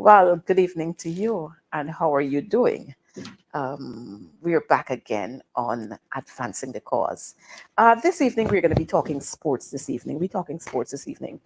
Well, good evening to you, and how are you doing? We're back again on advancing the cause. This evening, we're going to be talking sports. This evening, we're talking sports this evening.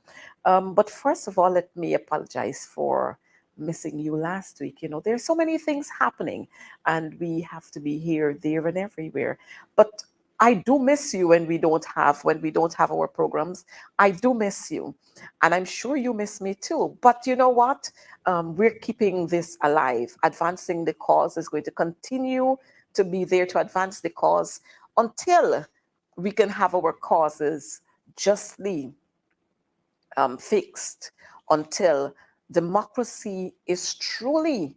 But first of all, let me apologize for missing you last week. You know, there's so many things happening, and we have to be here, there, and everywhere. But I do miss you when we don't have our programs. I do miss you, and I'm sure you miss me too. But you know what? We're keeping this alive. Advancing the cause is going to continue to be there to advance the cause until we can have our causes justly fixed, until democracy is truly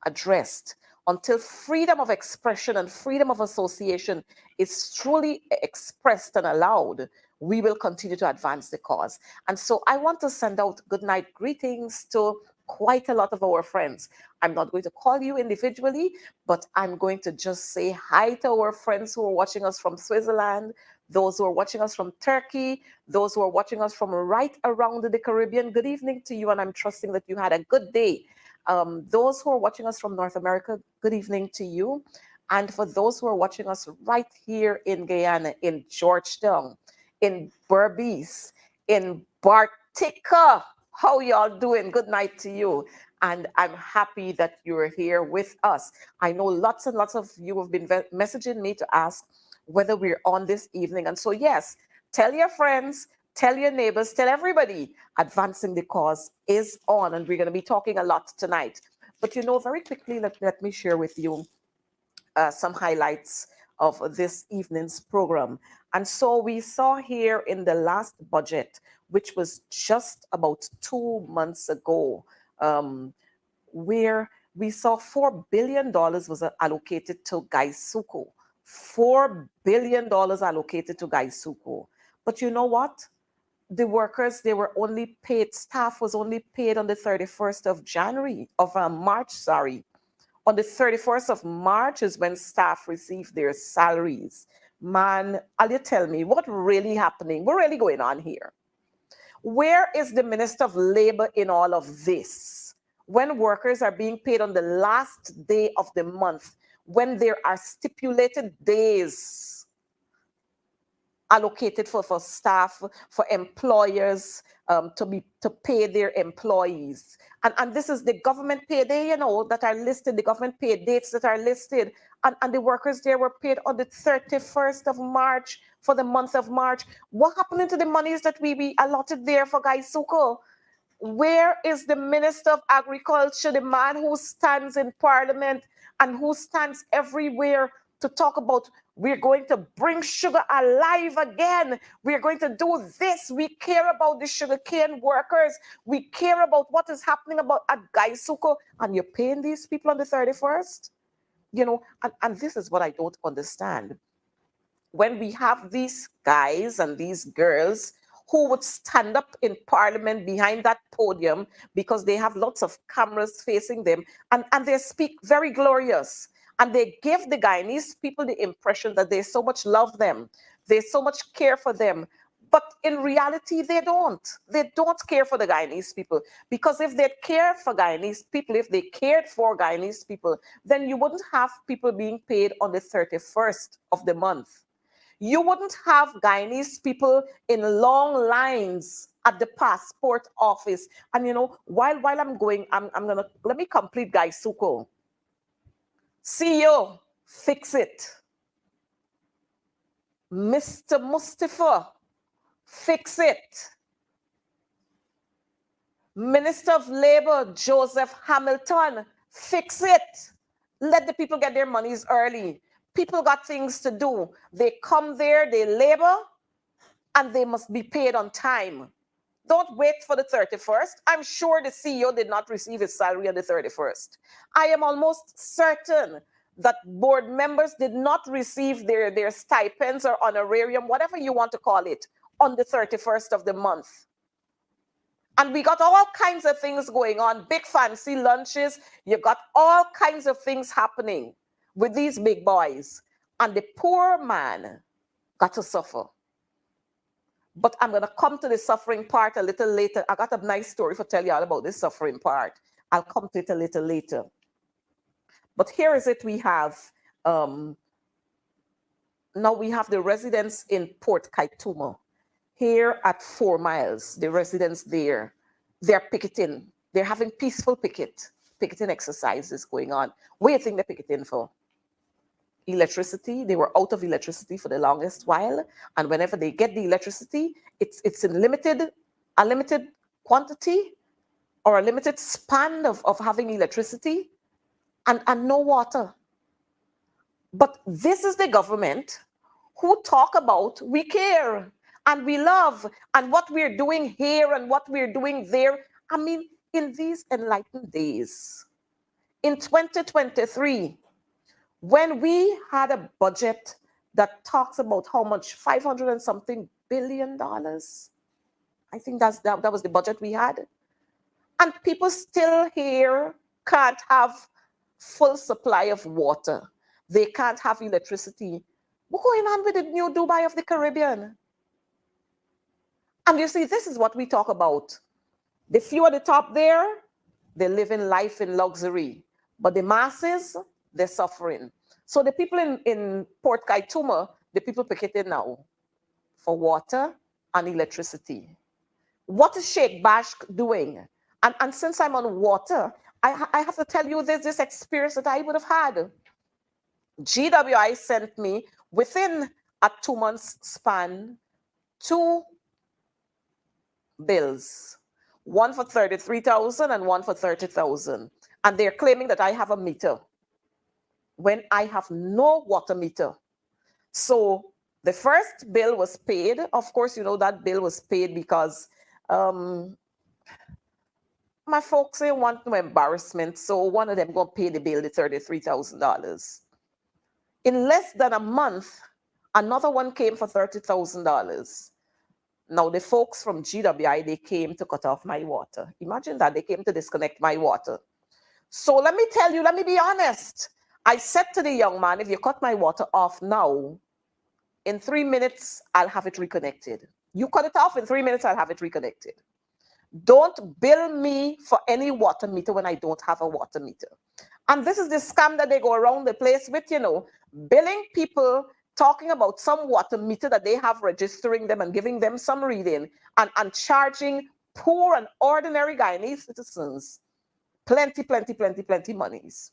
addressed, until freedom of expression and freedom of association is truly expressed and allowed. We will continue to advance the cause. And so I want to send out good night greetings to quite a lot of our friends. I'm not going to call you individually, but I'm going to just say hi to our friends who are watching us from Switzerland, those who are watching us from Turkey, those who are watching us from right around the Caribbean. Good evening to you, and I'm trusting that you had a good day. Those who are watching us from North America, good evening to you. And for those who are watching us right here in Guyana, in Georgetown, in Berbice, in Bartica, how y'all doing? Good night to you. And I'm happy that you're here with us. I know lots and lots of you have been messaging me to ask whether we're on this evening. And so, yes, tell your friends, tell your neighbors, tell everybody advancing the cause is on. And we're going to be talking a lot tonight. But, you know, very quickly, let me share with you some highlights of this evening's program. And so we saw here in the last budget, which was just about 2 months ago, where we saw $4 billion was allocated to Gaisuku. $4 billion allocated to Gaisuku. But you know what? The workers, they were only paid, staff was only paid on the 31st of January, of March, sorry. On the 31st of March is when staff received their salaries. Man, will you tell me what really happening? What really going on here? Where is the Minister of Labor in all of this? When workers are being paid on the last day of the month, when there are stipulated days allocated for staff, for employers to pay their employees. And this is the government payday, you know, that are listed, the government pay dates that are listed. And the workers there were paid on the 31st of March for the month of March. What happened to the monies that we allotted there for Gaisuko? Where is the Minister of Agriculture, the man who stands in Parliament and who stands everywhere to talk about we're going to bring sugar alive again. We're going to do this. We care about the sugarcane workers. We care about what is happening at Gaisuko. And you're paying these people on the 31st? You know, and this is what I don't understand. When we have these guys and these girls who would stand up in Parliament behind that podium because they have lots of cameras facing them, and they speak very glorious. And they give the Guyanese people the impression that they so much love them, they so much care for them. But in reality, they don't. They don't care for the Guyanese people. Because if they cared for Guyanese people, if they cared for Guyanese people, then you wouldn't have people being paid on the 31st of the month. You wouldn't have Guyanese people in long lines at the passport office. And you know, while I'm going, I'm gonna let me complete Gaisuko. CEO, fix it. Mr. Mustafa, fix it. Minister of Labor, Joseph Hamilton, fix it. Let the people get their monies early. People got things to do. They come there, they labor, and they must be paid on time. Don't wait for the 31st. I'm sure the CEO did not receive his salary on the 31st. I am almost certain that board members did not receive their stipends or honorarium, whatever you want to call it, on the 31st of the month. And we got all kinds of things going on, big fancy lunches. You got all kinds of things happening with these big boys. And the poor man got to suffer. But I'm going to come to the suffering part a little later. I got a nice story to tell you all about this suffering part. I'll come to it a little later. But here is it. We have now we have the residents in Port Kaituma. Here at 4 miles, the residents there, they're picketing. They're having peaceful picketing exercises going on. What do you think they're picketing for? Electricity. They were out of electricity for the longest while. And whenever they get the electricity, it's in a limited quantity or a limited span of having electricity and no water. But this is the government who talk about we care and we love and what we're doing here and what we're doing there. I mean, in these enlightened days, in 2023, when we had a budget that talks about how much, 500 and something billion dollars, I think that was the budget we had. And people still here can't have full supply of water. They can't have electricity. What's going on with the new Dubai of the Caribbean? And you see, this is what we talk about. The few at the top there, they're living life in luxury. But the masses, they're suffering. So the people in Port Kaituma, the people picketing now for water and electricity. What is Sheikh Bash doing? And since I'm on water, I have to tell you there's this experience that I would have had. GWI sent me within a 2 months span 2 bills, one for 33,000 and one for 30,000. And they're claiming that I have a meter when I have no water meter. So the first bill was paid. Of course, you know that bill was paid because my folks say want no embarrassment. So one of them going to pay the bill, the $33,000. In less than a month, another one came for $30,000. Now, the folks from GWI, they came to cut off my water. Imagine that. They came to disconnect my water. So let me tell you, let me be honest. I said to the young man, if you cut my water off now, in 3 minutes, I'll have it reconnected. You cut it off, in 3 minutes, I'll have it reconnected. Don't bill me for any water meter when I don't have a water meter. And this is the scam that they go around the place with, you know, billing people, talking about some water meter that they have, registering them and giving them some reading, and charging poor and ordinary Guyanese citizens plenty monies.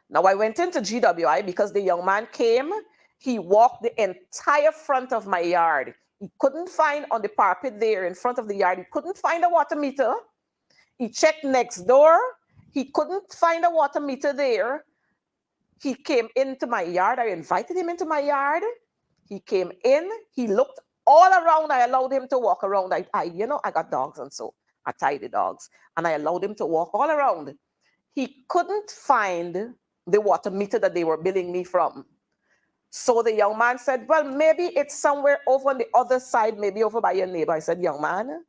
Now, I went into GWI because the young man came. He walked the entire front of my yard. He couldn't find on the parapet there in front of the yard. He couldn't find a water meter. He checked next door. He couldn't find a water meter there. He came into my yard. I invited him into my yard. He came in. He looked all around. I allowed him to walk around. I got dogs, and so I tie the dogs. And I allowed him to walk all around. He couldn't find the water meter that they were billing me from. So the young man said, well, maybe it's somewhere over on the other side, maybe over by your neighbor. I said, young man,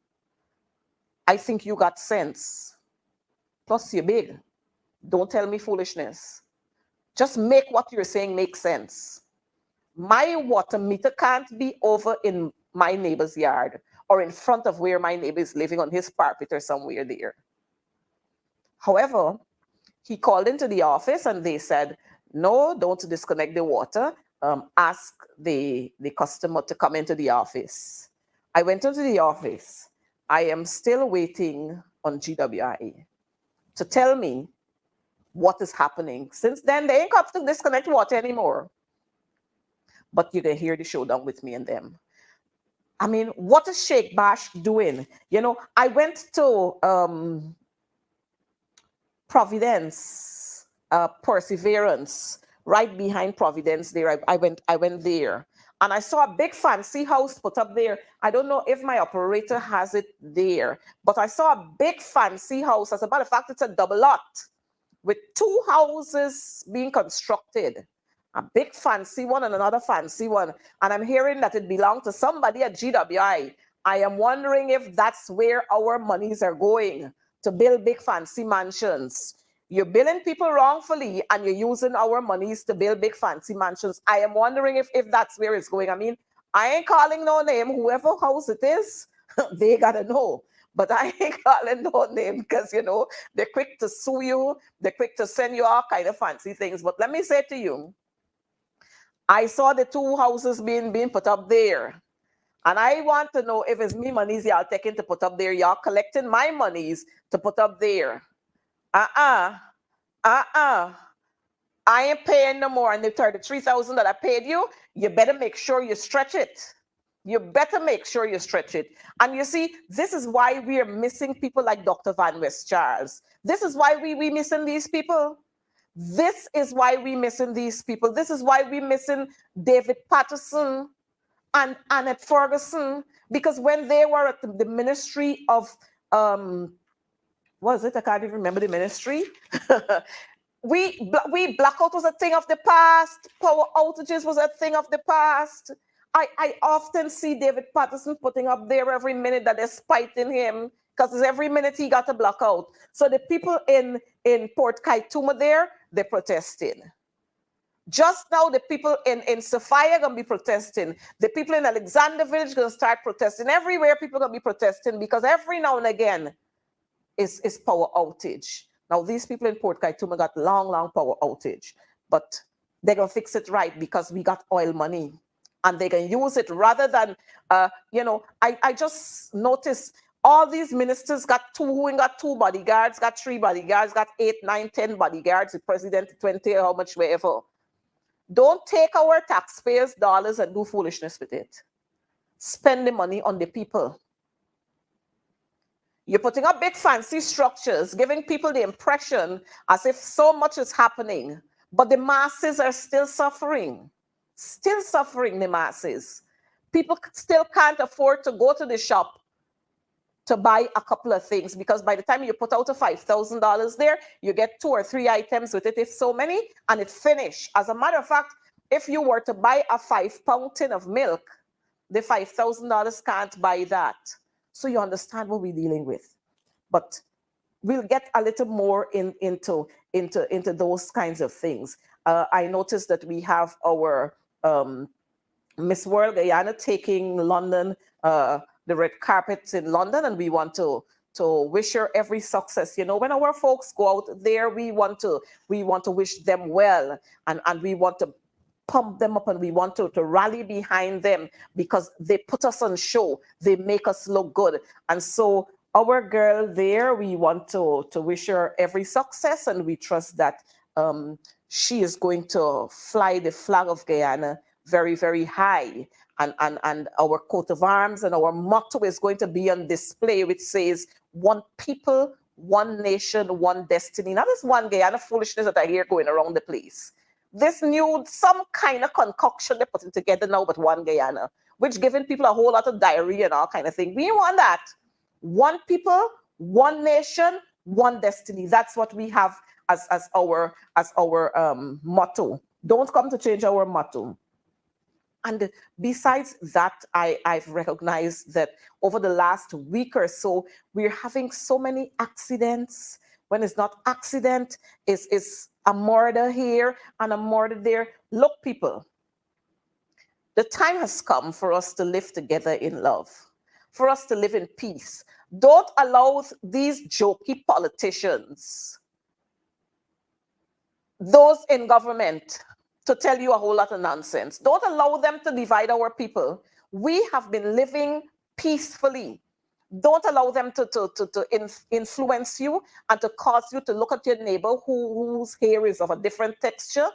I think you got sense. Plus, you're big. Don't tell me foolishness. Just make what you're saying make sense. My water meter can't be over in my neighbor's yard or in front of where my neighbor is living on his parapet or somewhere there. However, he called into the office and they said, no, don't disconnect the water. Ask the customer to come into the office. I went into the office. I am still waiting on GWI to tell me what is happening. Since then, they ain't come to disconnect water anymore. But you can hear the showdown with me and them. I mean, what is Sheikh Bash doing? You know, I went to Providence, Perseverance, right behind Providence there. I went there. And I saw a big fancy house put up there. I don't know if my operator has it there, but I saw a big fancy house. As a matter of fact, it's a double lot with 2 houses being constructed. A big fancy one and another fancy one. And I'm hearing that it belonged to somebody at GWI. I am wondering if that's where our monies are going, to build big fancy mansions. You're billing people wrongfully and you're using our monies to build big fancy mansions. I am wondering if that's where it's going. I mean, I ain't calling no name. Whoever house it is, they gotta know. but I ain't calling no name because, you know, they're quick to sue you. They're quick to send you all kind of fancy things. But let me say to you, I saw the two houses being put up there. And I want to know if it's me monies y'all taking to put up there. Y'all collecting my monies to put up there. Uh-uh. Uh-uh. I ain't paying no more. And the 33,000 that I paid you, you better make sure you stretch it. You better make sure you stretch it. And you see, this is why we are missing people like Dr. Van West Charles. This is why we missing these people. This is why we missing these people. This is why we missing David Patterson and Annette Ferguson. Because when they were at the ministry of, what is it? I can't even remember the ministry. we blackout was a thing of the past. Power outages was a thing of the past. I often see David Patterson putting up there every minute that they're spiting him because every minute he got a blackout. So the people in Port Kaituma there, they're protesting. Just now, the people in Sophia are going to be protesting. The people in Alexander Village are going to start protesting. Everywhere people are going to be protesting because every now and again is power outage. Now, these people in Port Kaituma got long power outage, but they're going to fix it right because we got oil money. And they can use it rather than, you know, I just noticed all these ministers got two bodyguards, got 3 bodyguards, got 8, 9, 10 bodyguards, the president 20, how much, wherever. Don't take our taxpayers' dollars and do foolishness with it. Spend the money on the people. You're putting up big fancy structures, giving people the impression as if so much is happening, but the masses are still suffering. Still suffering, the masses. People still can't afford to go to the shop to buy a couple of things because by the time you put out a $5,000 there, you get 2 or 3 items with it, if so many, and it's finished. As a matter of fact, if you were to buy a 5-pound tin of milk, the $5,000 can't buy that. So you understand what we're dealing with. But we'll get a little more into those kinds of things. I noticed that we have our Miss World Guyana taking London, the red carpets in London, and we want to wish her every success. You know, when our folks go out there, we want to wish them well, and we want to pump them up, and we want to rally behind them because they put us on show. They make us look good. And so our girl there, we want to wish her every success, and we trust that she is going to fly the flag of Guyana very, very high. And our coat of arms and our motto is going to be on display, which says, one people, one nation, one destiny. Now, this one Guyana foolishness that I hear going around the place. This new, some kind of concoction they're putting together now, but one Guyana, which giving people a whole lot of diarrhea and all kind of thing. We want that. One people, one nation, one destiny. That's what we have as our motto. Don't come to change our motto. And besides that, I've recognized that over the last week or so, we're having so many accidents. When it's not accident, it's a murder here and a murder there. Look, people, the time has come for us to live together in love, for us to live in peace. Don't allow these jokey politicians, those in government, to tell you a whole lot of nonsense. Don't allow them to divide our people. We have been living peacefully. Don't allow them to influence you and to cause you to look at your neighbor whose hair is of a different texture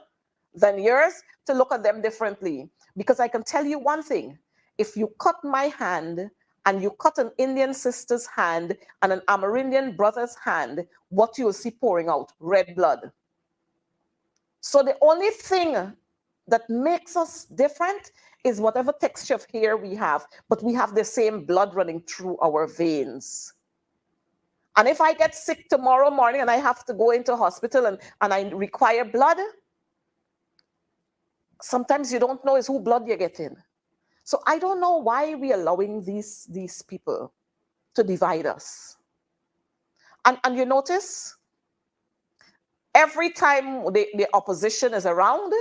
than yours, to look at them differently. Because I can tell you one thing. If you cut my hand and you cut an Indian sister's hand and an Amerindian brother's hand, what you will see pouring out? Red blood. So the only thing that makes us different is whatever texture of hair we have, but we have the same blood running through our veins. And if I get sick tomorrow morning and I have to go into hospital and I require blood, sometimes you don't know is who blood you're getting. So I don't know why we're allowing these people to divide us. And you notice, every time the opposition is around,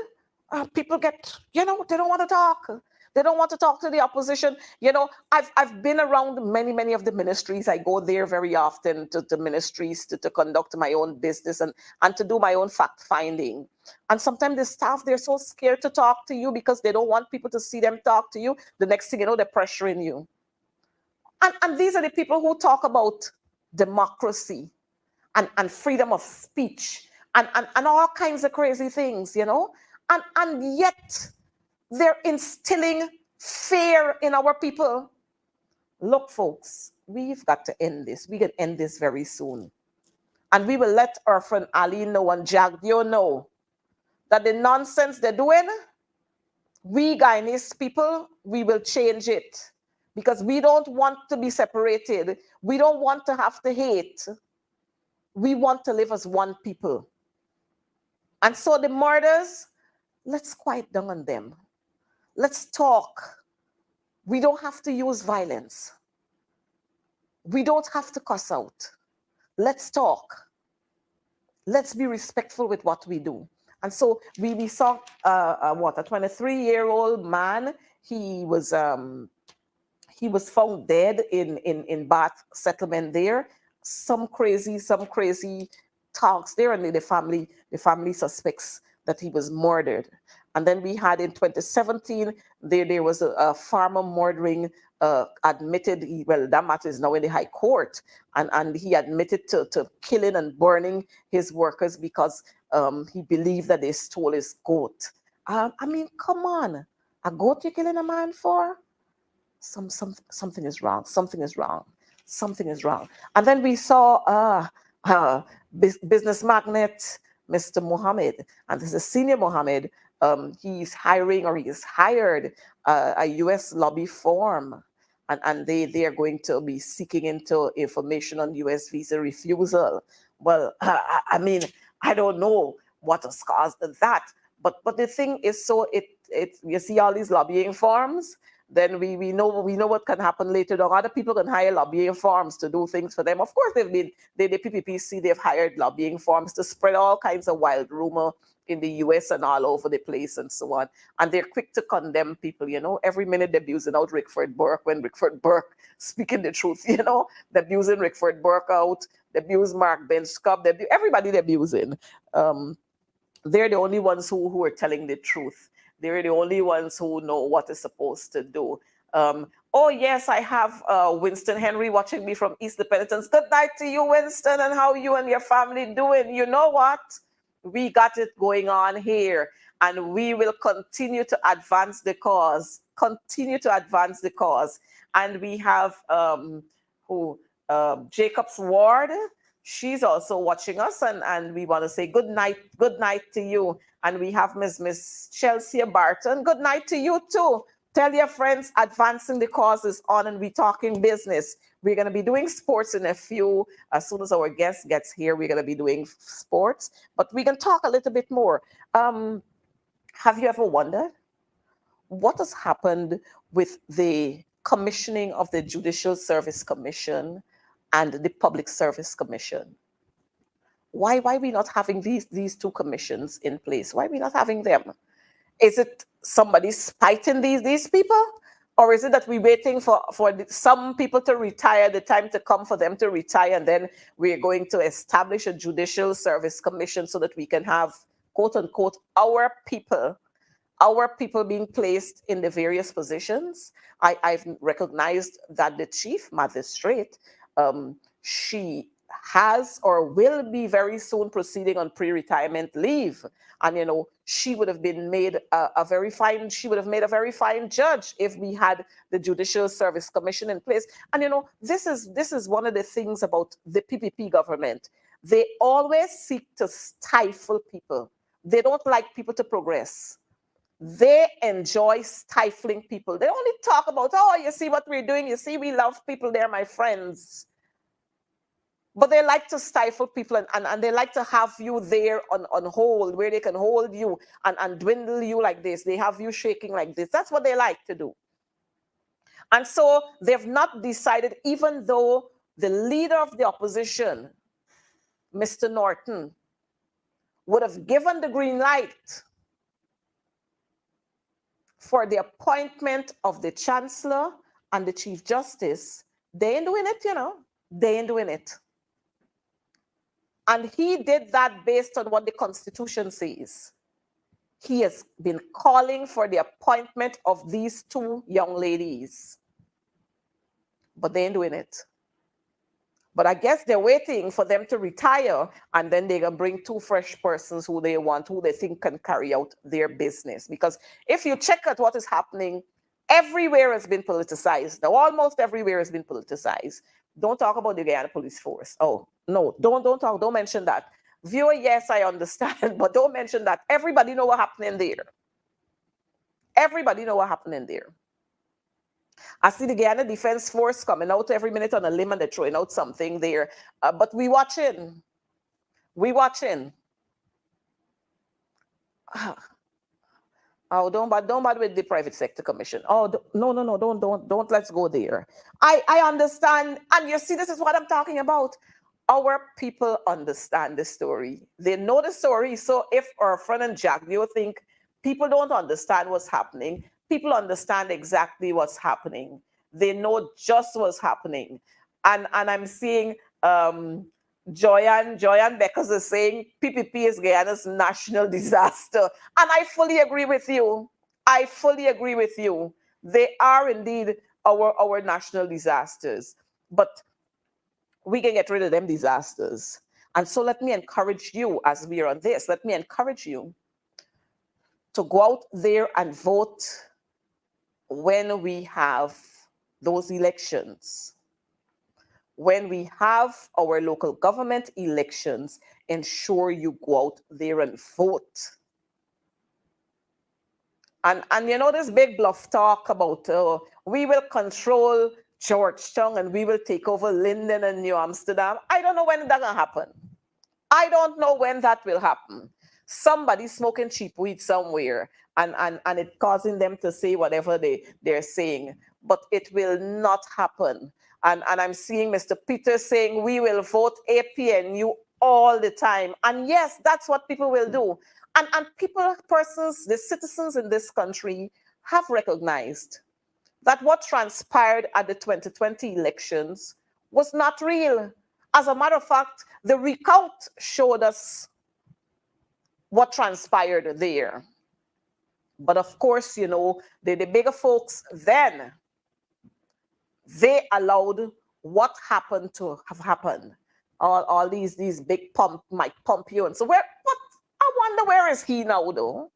people get, you know, they don't want to talk. They don't want to talk to the opposition. You know, I've been around many of the ministries. I go there very often to ministries to conduct my own business and to do my own fact finding. And sometimes the staff, they're so scared to talk to you because they don't want people to see them talk to you. The next thing you know, they're pressuring you. And these are the people who talk about democracy and freedom of speech and all kinds of crazy things, you know. And yet they're instilling fear in our people. Look, folks, we've got to end this. We can end this very soon. And we will let our friend Ali know and Jagdio know that the nonsense they're doing, we Guyanese people, we will change it. Because we don't want to be separated. We don't want to have to hate. We want to live as one people. And so the murders, let's quiet down on them. Let's talk. We don't have to use violence. We don't have to cuss out. Let's talk. Let's be respectful with what we do. And so we saw a 23-year-old man. He was found dead in Bath settlement there. Some crazy talks there, and the family suspects that he was murdered. And then we had in 2017, there was a farmer murdering, admitted, well, that matter is now in the High Court, and he admitted to killing and burning his workers because he believed that they stole his goat. I mean, come on, a goat you're killing a man for? Something is wrong. Something is wrong. Something is wrong. And then we saw business magnate Mr. Mohammed, and this is Senior Mohammed. He's hiring, or he has hired a U.S. lobby firm, and they are going to be seeking into information on U.S. visa refusal. Well, I mean, I don't know what has caused that, but the thing is, so you see all these lobbying firms. Then we know what can happen later on. Other people can hire lobbying firms to do things for them. Of course, the PPPC, they've hired lobbying firms to spread all kinds of wild rumor in the US and all over the place and so on. And they're quick to condemn people, you know. Every minute they're abusing out Rickford Burke when Rickford Burke speaking the truth, you know. They're abusing Rickford Burke out. They abuse Mark Benschop. Everybody they're abusing. They're the only ones who are telling the truth. They're the only ones who know what is supposed to do. Oh, yes, I have Winston Henry watching me from East Penitence. Good night to you, Winston, and how you and your family doing? You know what? We got it going on here, and we will continue to advance the cause. Continue to advance the cause. And we have Jacob's Ward. She's also watching us, and we want to say good night to you. And we have Miss Chelsea Barton. Good night to you too. Tell your friends advancing the cause is on, and we're talking business. We're going to be doing sports in a few. As soon as our guest gets here, we're going to be doing sports. But we can talk a little bit more. Have you ever wondered what has happened with the commissioning of the Judicial Service Commission and the Public Service Commission? Why are we not having these two commissions in place? Why are we not having them? Is it somebody spiting these people? Or is it that we're waiting for some people to retire, the time to come for them to retire, and then we're going to establish a Judicial Service Commission so that we can have, quote unquote, our people being placed in the various positions? I've recognized that the chief magistrate, she has or will be very soon proceeding on pre-retirement leave, and you know, she would have been made a very fine judge if we had the Judicial Service Commission in place. And you know, this is one of the things about the PPP government. They always seek to stifle people. They don't like people to progress. They enjoy stifling people. They only talk about, oh, you see what we're doing, you see, we love people, they're my friends. But they like to stifle people, and they like to have you there on hold, where they can hold you and dwindle you like this. They have you shaking like this. That's what they like to do. And so they've not decided, even though the leader of the opposition, Mr. Norton, would have given the green light for the appointment of the Chancellor and the Chief Justice, they ain't doing it, They ain't doing it. And he did that based on what the Constitution says. He has been calling for the appointment of these two young ladies, but they ain't doing it. But I guess they're waiting for them to retire, and then they're going to bring two fresh persons who they want, who they think can carry out their business. Because if you check out what is happening, everywhere has been politicized. Now, almost everywhere has been politicized. Don't talk about the Guyana Police Force. Oh, no, don't mention that. Viewer, yes, I understand, but don't mention that. Everybody know what happening there. Everybody know what happening there. I see the Guyana Defense Force coming out every minute on a limb and they're throwing out something there. But we watching. We watching. Oh, don't bother with the private sector commission. Oh, no, don't let's go there. I understand. And you see, this is what I'm talking about. Our people understand the story. They know the story. So if our friend and Jack, do you think people don't understand what's happening? People understand exactly what's happening. They know just what's happening. And I'm seeing Joyanne Beckers is saying PPP is Guyana's national disaster. And I fully agree with you. I fully agree with you. They are indeed our national disasters. But we can get rid of them disasters. And so let me encourage you, as we are on this, let me encourage you to go out there and vote when we have those elections. When we have our local government elections, ensure you go out there and vote. And this big bluff talk about we will control Georgetown and we will take over Linden and New Amsterdam. I don't know when that's going to happen. I don't know when that will happen. Somebody smoking cheap weed somewhere and it causing them to say whatever they're saying. But it will not happen. And I'm seeing Mr. Peter saying we will vote APNU all the time. And yes, that's what people will do. And persons, the citizens in this country have recognized that what transpired at the 2020 elections was not real. As a matter of fact, the recount showed us what transpired there. But of course, the bigger folks then, they allowed what happened to have happened. All these big Mike Pompeo. And so but I wonder where is he now though?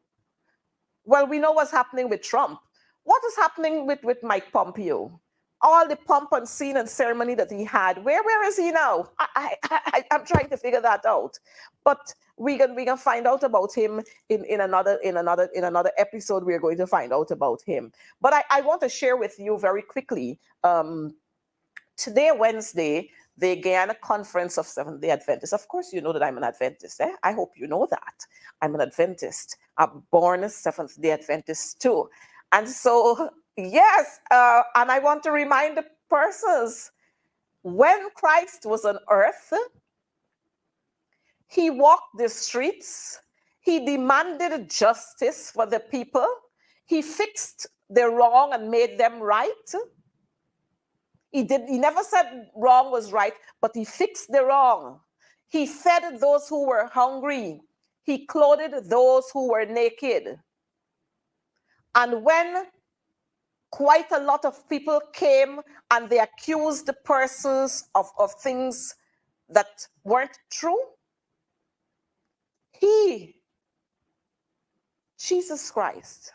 Well, we know what's happening with Trump. What is happening with Mike Pompeo? All the pomp and scene and ceremony that he had, where is he now? I'm trying to figure that out. But we can find out about him in another episode. We're going to find out about him. But I want to share with you very quickly. Today, Wednesday, the Guyana Conference of Seventh-day Adventists. Of course, you know that I'm an Adventist. I hope you know that. I'm an Adventist. I'm born a Seventh-day Adventist too. And so, yes, and I want to remind the persons, when Christ was on earth, he walked the streets, he demanded justice for the people, he fixed the wrong and made them right. He never said wrong was right, but he fixed the wrong. He fed those who were hungry. He clothed those who were naked. And when quite a lot of people came and they accused the persons of things that weren't true, Jesus Christ,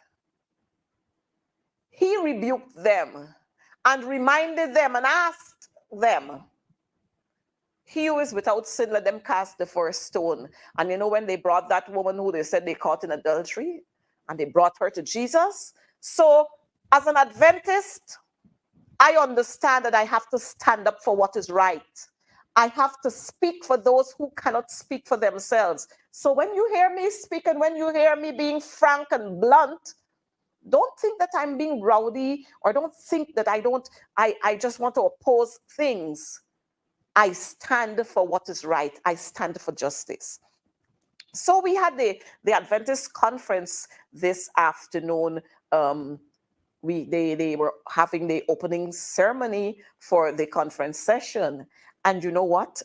he rebuked them and reminded them and asked them, he who is without sin, let them cast the first stone. And when they brought that woman who they said they caught in adultery, and they brought her to Jesus. So as an Adventist, I understand that I have to stand up for what is right. I have to speak for those who cannot speak for themselves. So when you hear me speak and when you hear me being frank and blunt, don't think that I'm being rowdy, or don't think that I just want to oppose things. I stand for what is right. I stand for justice. So we had the Adventist conference this afternoon, they were having the opening ceremony for the conference session. And you know what?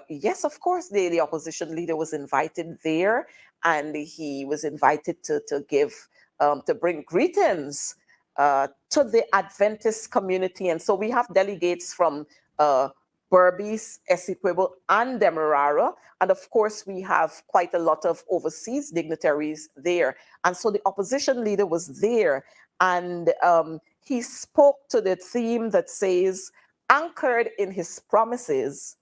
Yes, of course, the opposition leader was invited there, and he was invited to give to bring greetings to the Adventist community. And so we have delegates from Berbice, Essequibo, and Demerara. And of course, we have quite a lot of overseas dignitaries there. And so the opposition leader was there, and he spoke to the theme that says, anchored in his promises,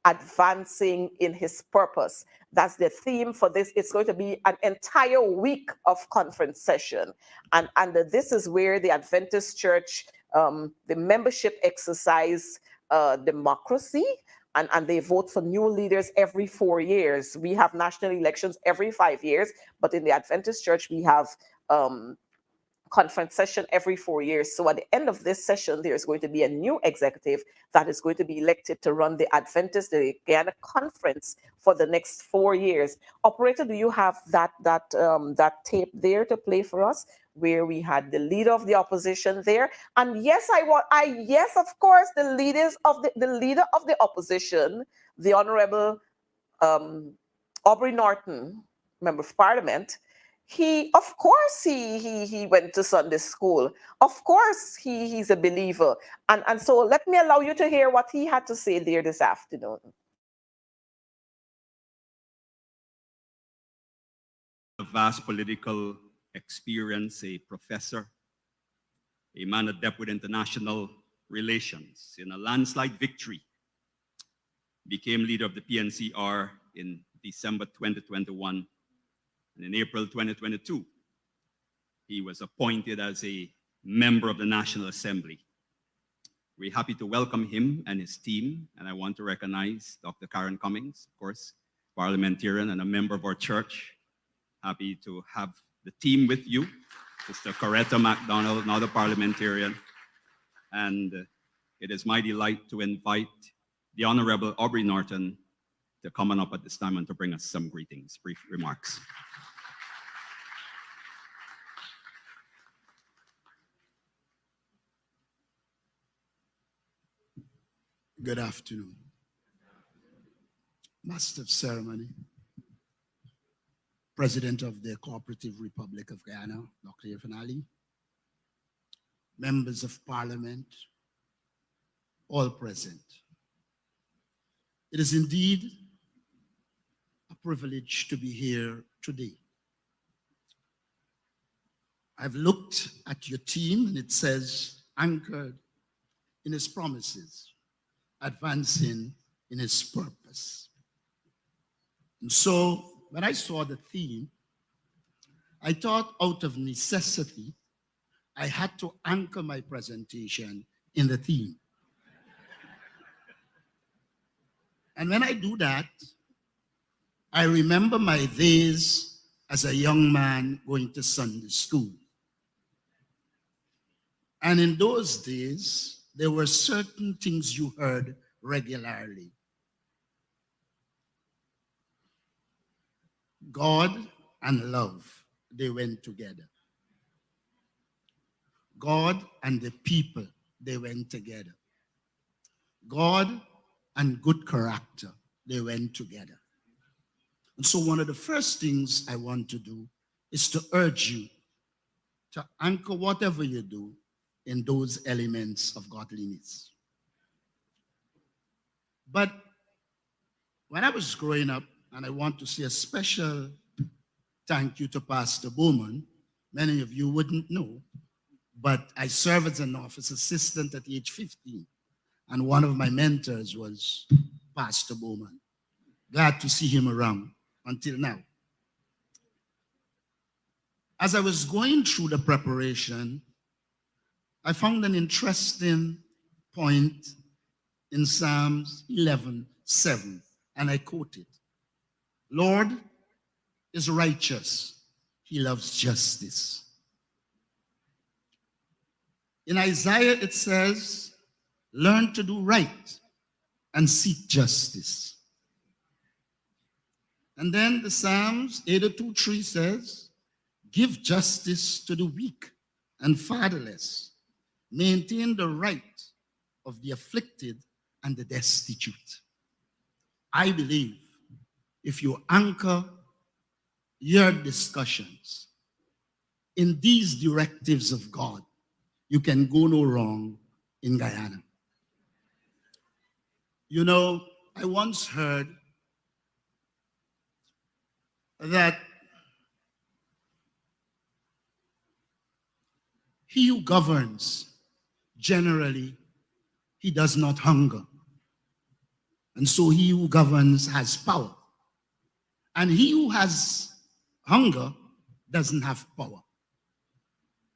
advancing in his purpose. That's the theme for this. It's going to be an entire week of conference session. And this is where the Adventist Church, the membership exercise democracy, and they vote for new leaders every 4 years. We have national elections every 5 years, but in the Adventist Church, we have conference session every 4 years. So at the end of this session, there's going to be a new executive that is going to be elected to run the Adventist Guyana conference for the next 4 years. Operator, do you have that tape there to play for us, where we had the leader of the opposition there? And yes, yes, of course, the leader of the opposition, the Honorable Aubrey Norton, member of Parliament. He went to Sunday school. Of course, he's a believer. And so let me allow you to hear what he had to say there this afternoon. A vast political experience, a professor, a man adept with international relations. In a landslide victory, became leader of the PNCR in December 2021. And in April 2022, he was appointed as a member of the National Assembly. We're happy to welcome him and his team, and I want to recognize Dr. Karen Cummings, of course, parliamentarian and a member of our church. Happy to have the team with you. Sister Coretta McDonald, another parliamentarian. And it is my delight to invite the Honorable Aubrey Norton to come on up at this time and to bring us some greetings, brief remarks. Good afternoon. Master of Ceremony, President of the Cooperative Republic of Guyana, Dr. Yefanali, members of Parliament, all present. It is indeed a privilege to be here today. I've looked at your team and it says, anchored in his promises, advancing in his purpose. And so when I saw the theme, I thought out of necessity, I had to anchor my presentation in the theme. And when I do that, I remember my days as a young man going to Sunday school. And in those days, there were certain things you heard regularly. God and love, they went together. God and the people, they went together. God and good character, they went together. And so one of the first things I want to do is to urge you to anchor whatever you do in those elements of godliness. But when I was growing up, and I want to say a special thank you to Pastor Bowman, many of you wouldn't know, but I served as an office assistant at age 15, and one of my mentors was Pastor Bowman. Glad to see him around until now. As I was going through the preparation, I found an interesting point in Psalms 11:7, and I quote it. Lord is righteous. He loves justice. In Isaiah, it says, learn to do right and seek justice. And then the Psalms 82:3 says, give justice to the weak and fatherless, maintain the right of the afflicted and the destitute. I believe if you anchor your discussions in these directives of God, you can go no wrong in Guyana. You know, I once heard that he who governs, generally, he does not hunger. And so he who governs has power. And he who has hunger doesn't have power.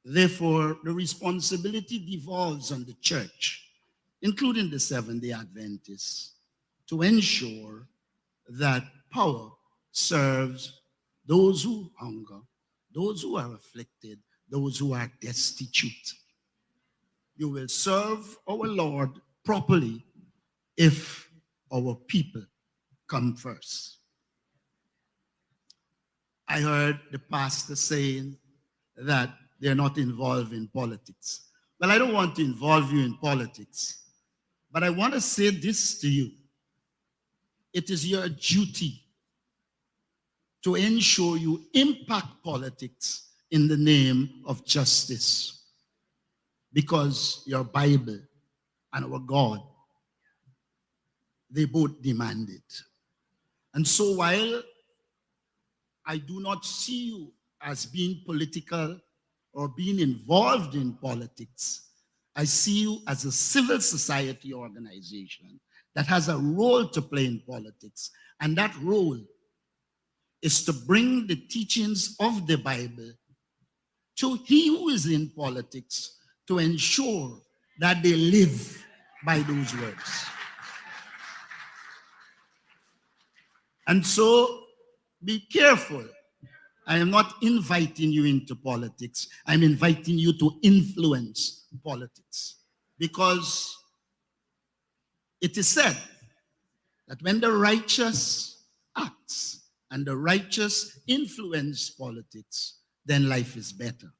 Therefore, the responsibility devolves on the church, including the Seventh-day Adventists, to ensure that power serves those who hunger, those who are afflicted, those who are destitute. You will serve our Lord properly if our people come first. I heard the pastor saying that they're not involved in politics. Well, I don't want to involve you in politics, but I want to say this to you. It is your duty to ensure you impact politics in the name of justice, because your Bible and our God, they both demand it. And so while I do not see you as being political or being involved in politics, I see you as a civil society organization that has a role to play in politics. And that role is to bring the teachings of the Bible to he who is in politics to ensure that they live by those words. And so be careful. I am not inviting you into politics. I'm inviting you to influence politics. Because it is said that when the righteous acts and the righteous influence politics, then life is better.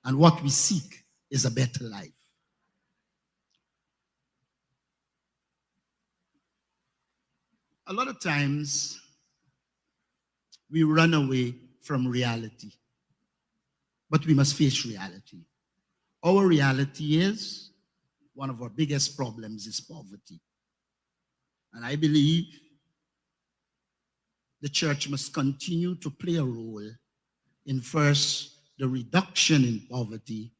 And what we seek is a better life. A lot of times, we run away from reality. But we must face reality. Our reality is, one of our biggest problems is poverty. And I believe the church must continue to play a role in first the reduction in poverty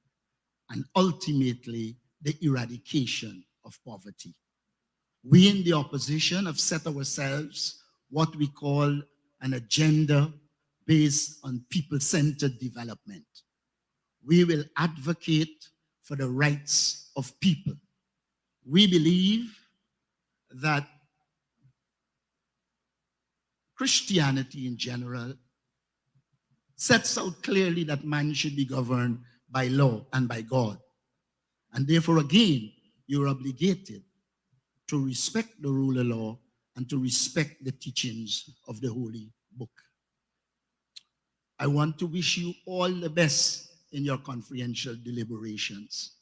and ultimately the eradication of poverty. We in the opposition have set ourselves what we call an agenda based on people-centered development. We will advocate for the rights of people. We believe that Christianity in general sets out clearly that man should be governed by law and by God. And therefore, again, you're obligated to respect the rule of law and to respect the teachings of the Holy Book. I want to wish you all the best in your conferential deliberations.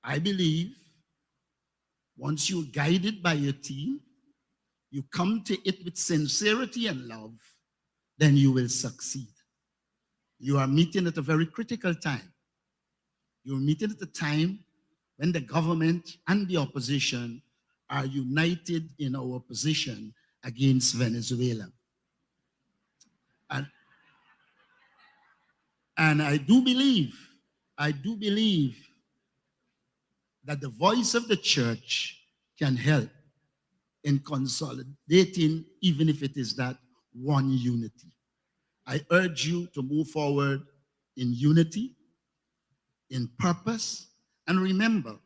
I believe once you're guided by your team, you come to it with sincerity and love, then you will succeed. You are meeting at a very critical time. You're meeting at a time when the government and the opposition are united in our position against Venezuela. And I do believe that the voice of the church can help in consolidating, even if it is that one unity. I urge you to move forward in unity, in purpose, and remember,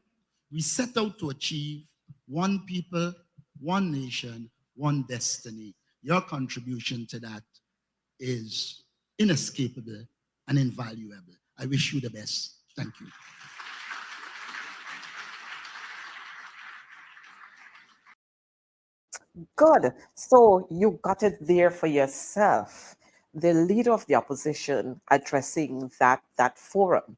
we set out to achieve one people, one nation, one destiny. Your contribution to that is inescapable and invaluable. I wish you the best. Thank you. Good. So you got it there for yourself. The leader of the opposition addressing that forum.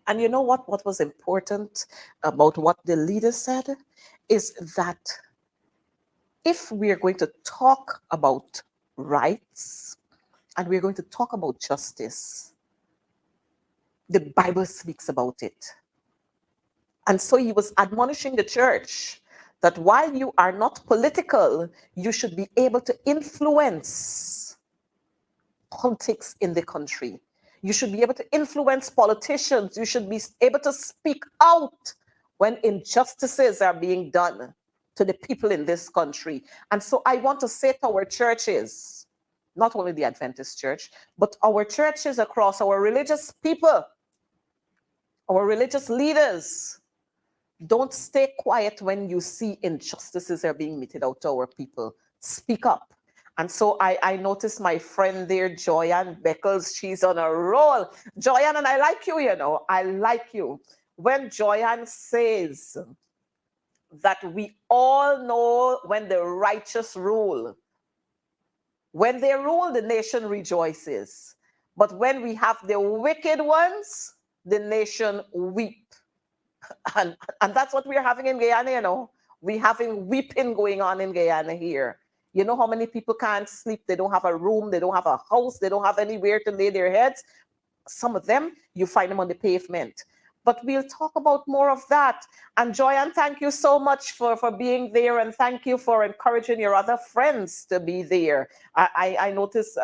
And you know what was important about what the leader said is that if we are going to talk about rights and we're going to talk about justice, the Bible speaks about it. And so he was admonishing the church that while you are not political, you should be able to influence politics in the country. You should be able to influence politicians. You should be able to speak out when injustices are being done to the people in this country. And so I want to say to our churches, not only the Adventist church, but our churches across, our religious people, our religious leaders, don't stay quiet when you see injustices are being meted out to our people. Speak up. And so I noticed my friend there, Joyanne Beckles, she's on a roll. Joyanne, and I like you, you know, I like you. When Joyanne says that we all know when the righteous rule, when they rule, the nation rejoices. But when we have the wicked ones, the nation weep. And that's what we're having in Guyana, you know. We're having weeping going on in Guyana here. You know how many people can't sleep? They don't have a room, they don't have a house, they don't have anywhere to lay their heads. Some of them, you find them on the pavement. But we'll talk about more of that. And Joyanne, thank you so much for being there, and thank you for encouraging your other friends to be there. I noticed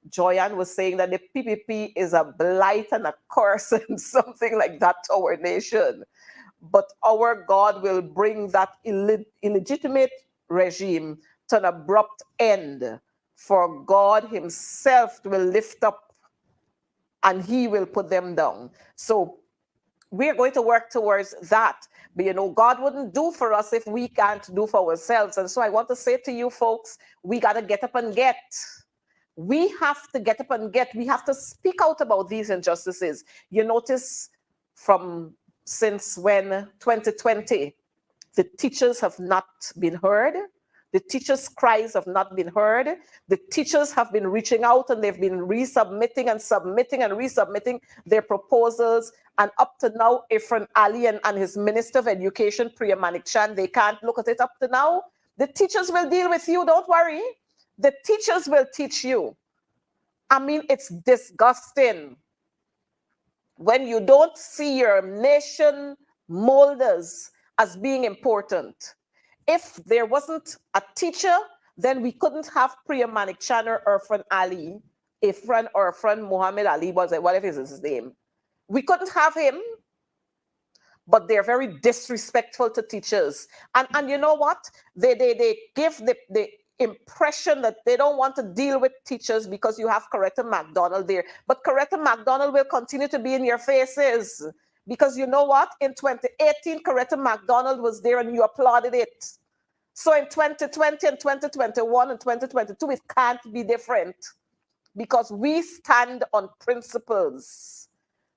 Joyanne was saying that the PPP is a blight and a curse and something like that to our nation. But our God will bring that illegitimate regime to an abrupt end, for God himself will lift up and he will put them down. So we're going to work towards that. But you know, God wouldn't do for us if we can't do for ourselves. And so I want to say to you folks, we got to get up and get. We have to get up and get. We have to speak out about these injustices. You notice from since when 2020, the teachers have not been heard. The teachers' cries have not been heard. The teachers have been reaching out and they've been resubmitting and submitting and resubmitting their proposals. And up to now, Ifran Ali and his Minister of Education, Priya Manik Chan, they can't look at it up to now. The teachers will deal with you, don't worry. The teachers will teach you. I mean, it's disgusting when you don't see your nation molders as being important. If there wasn't a teacher, then we couldn't have Priya Manik Chan or Irfan Ali, Irfan Muhammad Ali, whatever is his name. We couldn't have him, but they're very disrespectful to teachers. And you know what? They give the impression that they don't want to deal with teachers because you have Coretta McDonald there. But Coretta McDonald will continue to be in your faces. Because you know what? In 2018, Coretta McDonald was there and you applauded it. So in 2020 and 2021 and 2022, it can't be different because we stand on principles.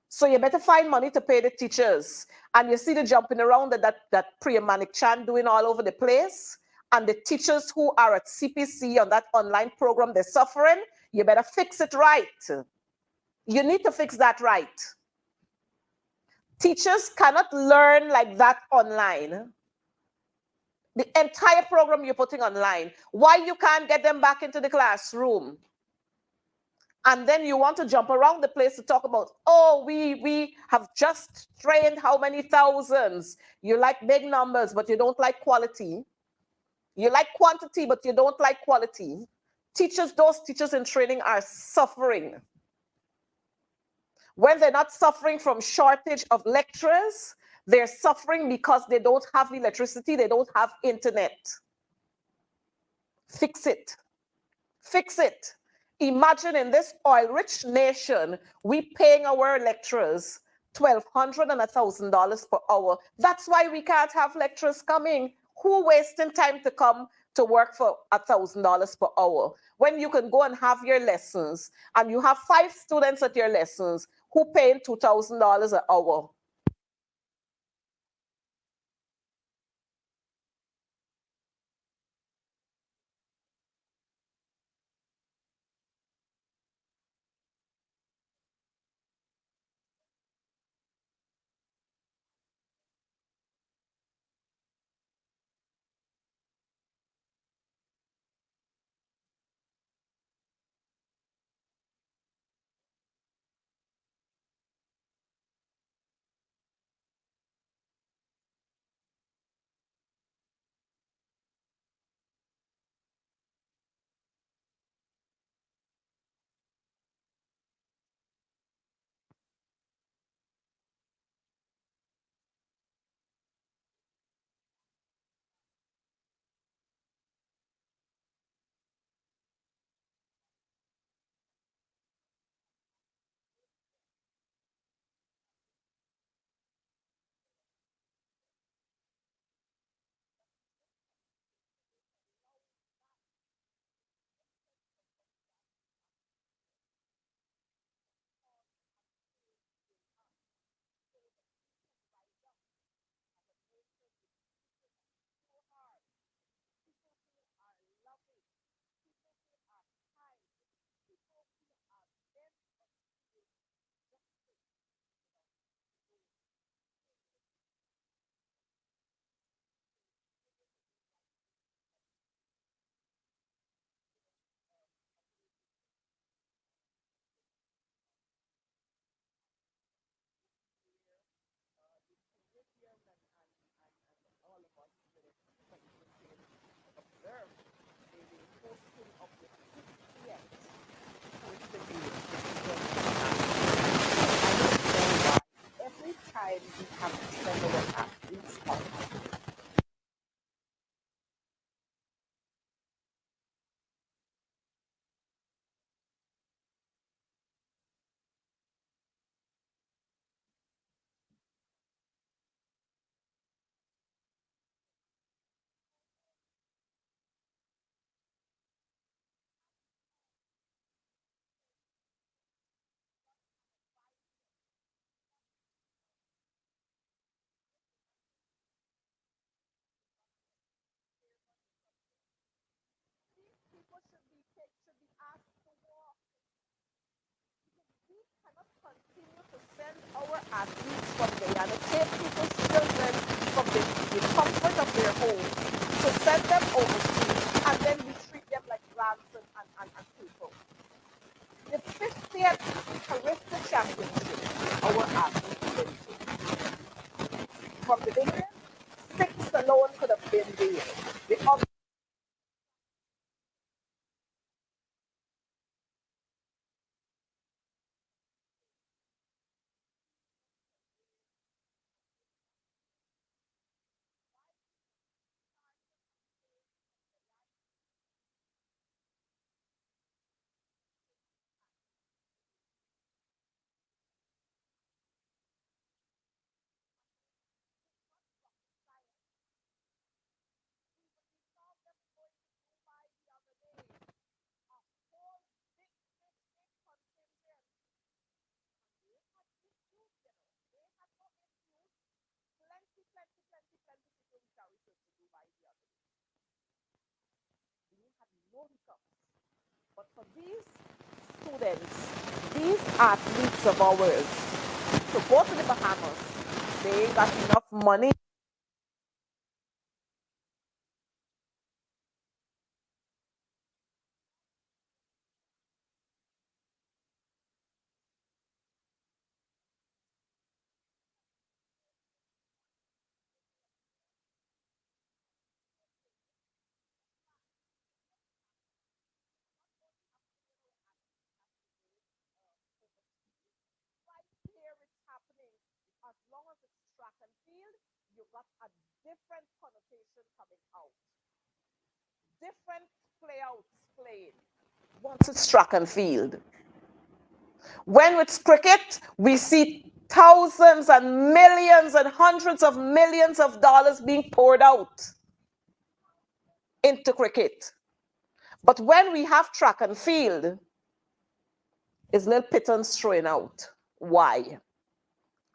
So you better find money to pay the teachers. And you see the jumping around that Priya Manik Chan doing all over the place. And the teachers who are at CPC on that online program, they're suffering. You better fix it right. You need to fix that right. Teachers cannot learn like that online. The entire program you're putting online. Why you can't get them back into the classroom? And then you want to jump around the place to talk about, oh, we have just trained how many thousands. You like big numbers, but you don't like quality. You like quantity, but you don't like quality. Teachers, those teachers in training are suffering. When they're not suffering from shortage of lecturers, they're suffering because they don't have electricity, they don't have internet. Fix it. Fix it. Imagine in this oil-rich nation, we paying our lecturers $1,200 and $1,000 per hour. That's why we can't have lecturers coming. Who wasting time to come to work for $1,000 per hour when you can go and have your lessons and you have 5 students at your lessons who paying $2,000 an hour? time we have to send our athletes out. People should be asked to walk. We cannot continue to send our athletes from Guyana, take people's children from the comfort of their home, to send them overseas, and then we treat them like ransom and people. The 50th Carissa Championship, our athletes went to. From the beginning, 6 alone could have been there. The other no hiccups. But for these students, these athletes of ours, to go to the Bahamas, they ain't got enough money. Right here it's happening. As long as it's track and field, you got a different connotation coming out. Different playouts playing. Once it's track and field. When it's cricket, we see thousands and millions and hundreds of millions of dollars being poured out into cricket. But when we have track and field, it's little pittance throwing out. Why?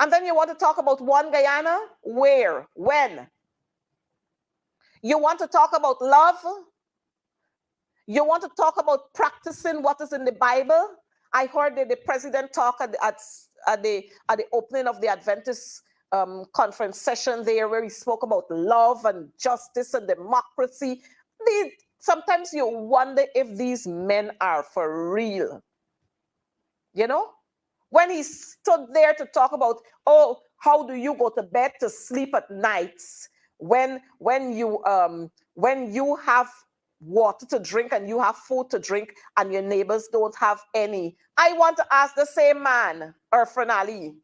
And then you want to talk about one Guyana? Where? When? You want to talk about love? You want to talk about practicing what is in the Bible? I heard the president talk at the opening of the Adventist conference session there, where he spoke about love and justice and democracy. Sometimes you wonder if these men are for real. You know? When he stood there to talk about, oh, how do you go to bed to sleep at nights when you have water to drink and you have food to drink and your neighbors don't have any. I want to ask the same man, Irfan Ali,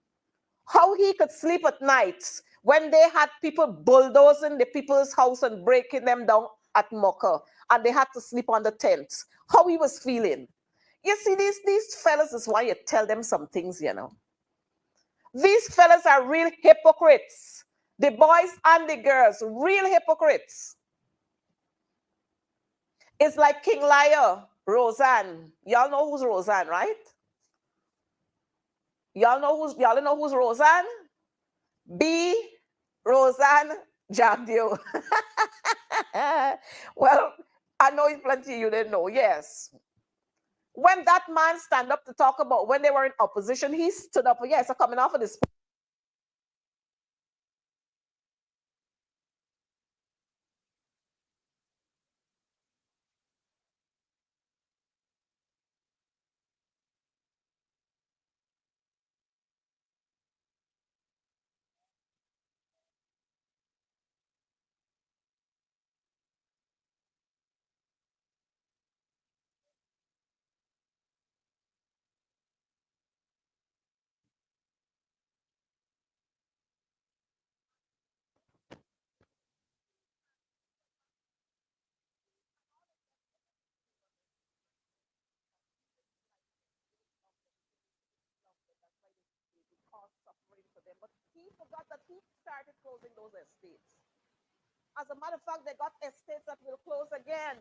how he could sleep at nights when they had people bulldozing the people's house and breaking them down at Mocha, and they had to sleep on the tents. How he was feeling. You see, these fellas is why you tell them some things, you know. These fellas are real hypocrites. The boys and the girls, real hypocrites. It's like King Lear, Roseanne. Y'all know who's Roseanne, right? Y'all know who's Roseanne? B. Roseanne Jabdio. Well, I know it's plenty you didn't know. Yes. When that man stand up to talk about when they were in opposition, he stood up. Yes, I'm coming off of this. closing those estates. As a matter of fact, they got estates that will close again.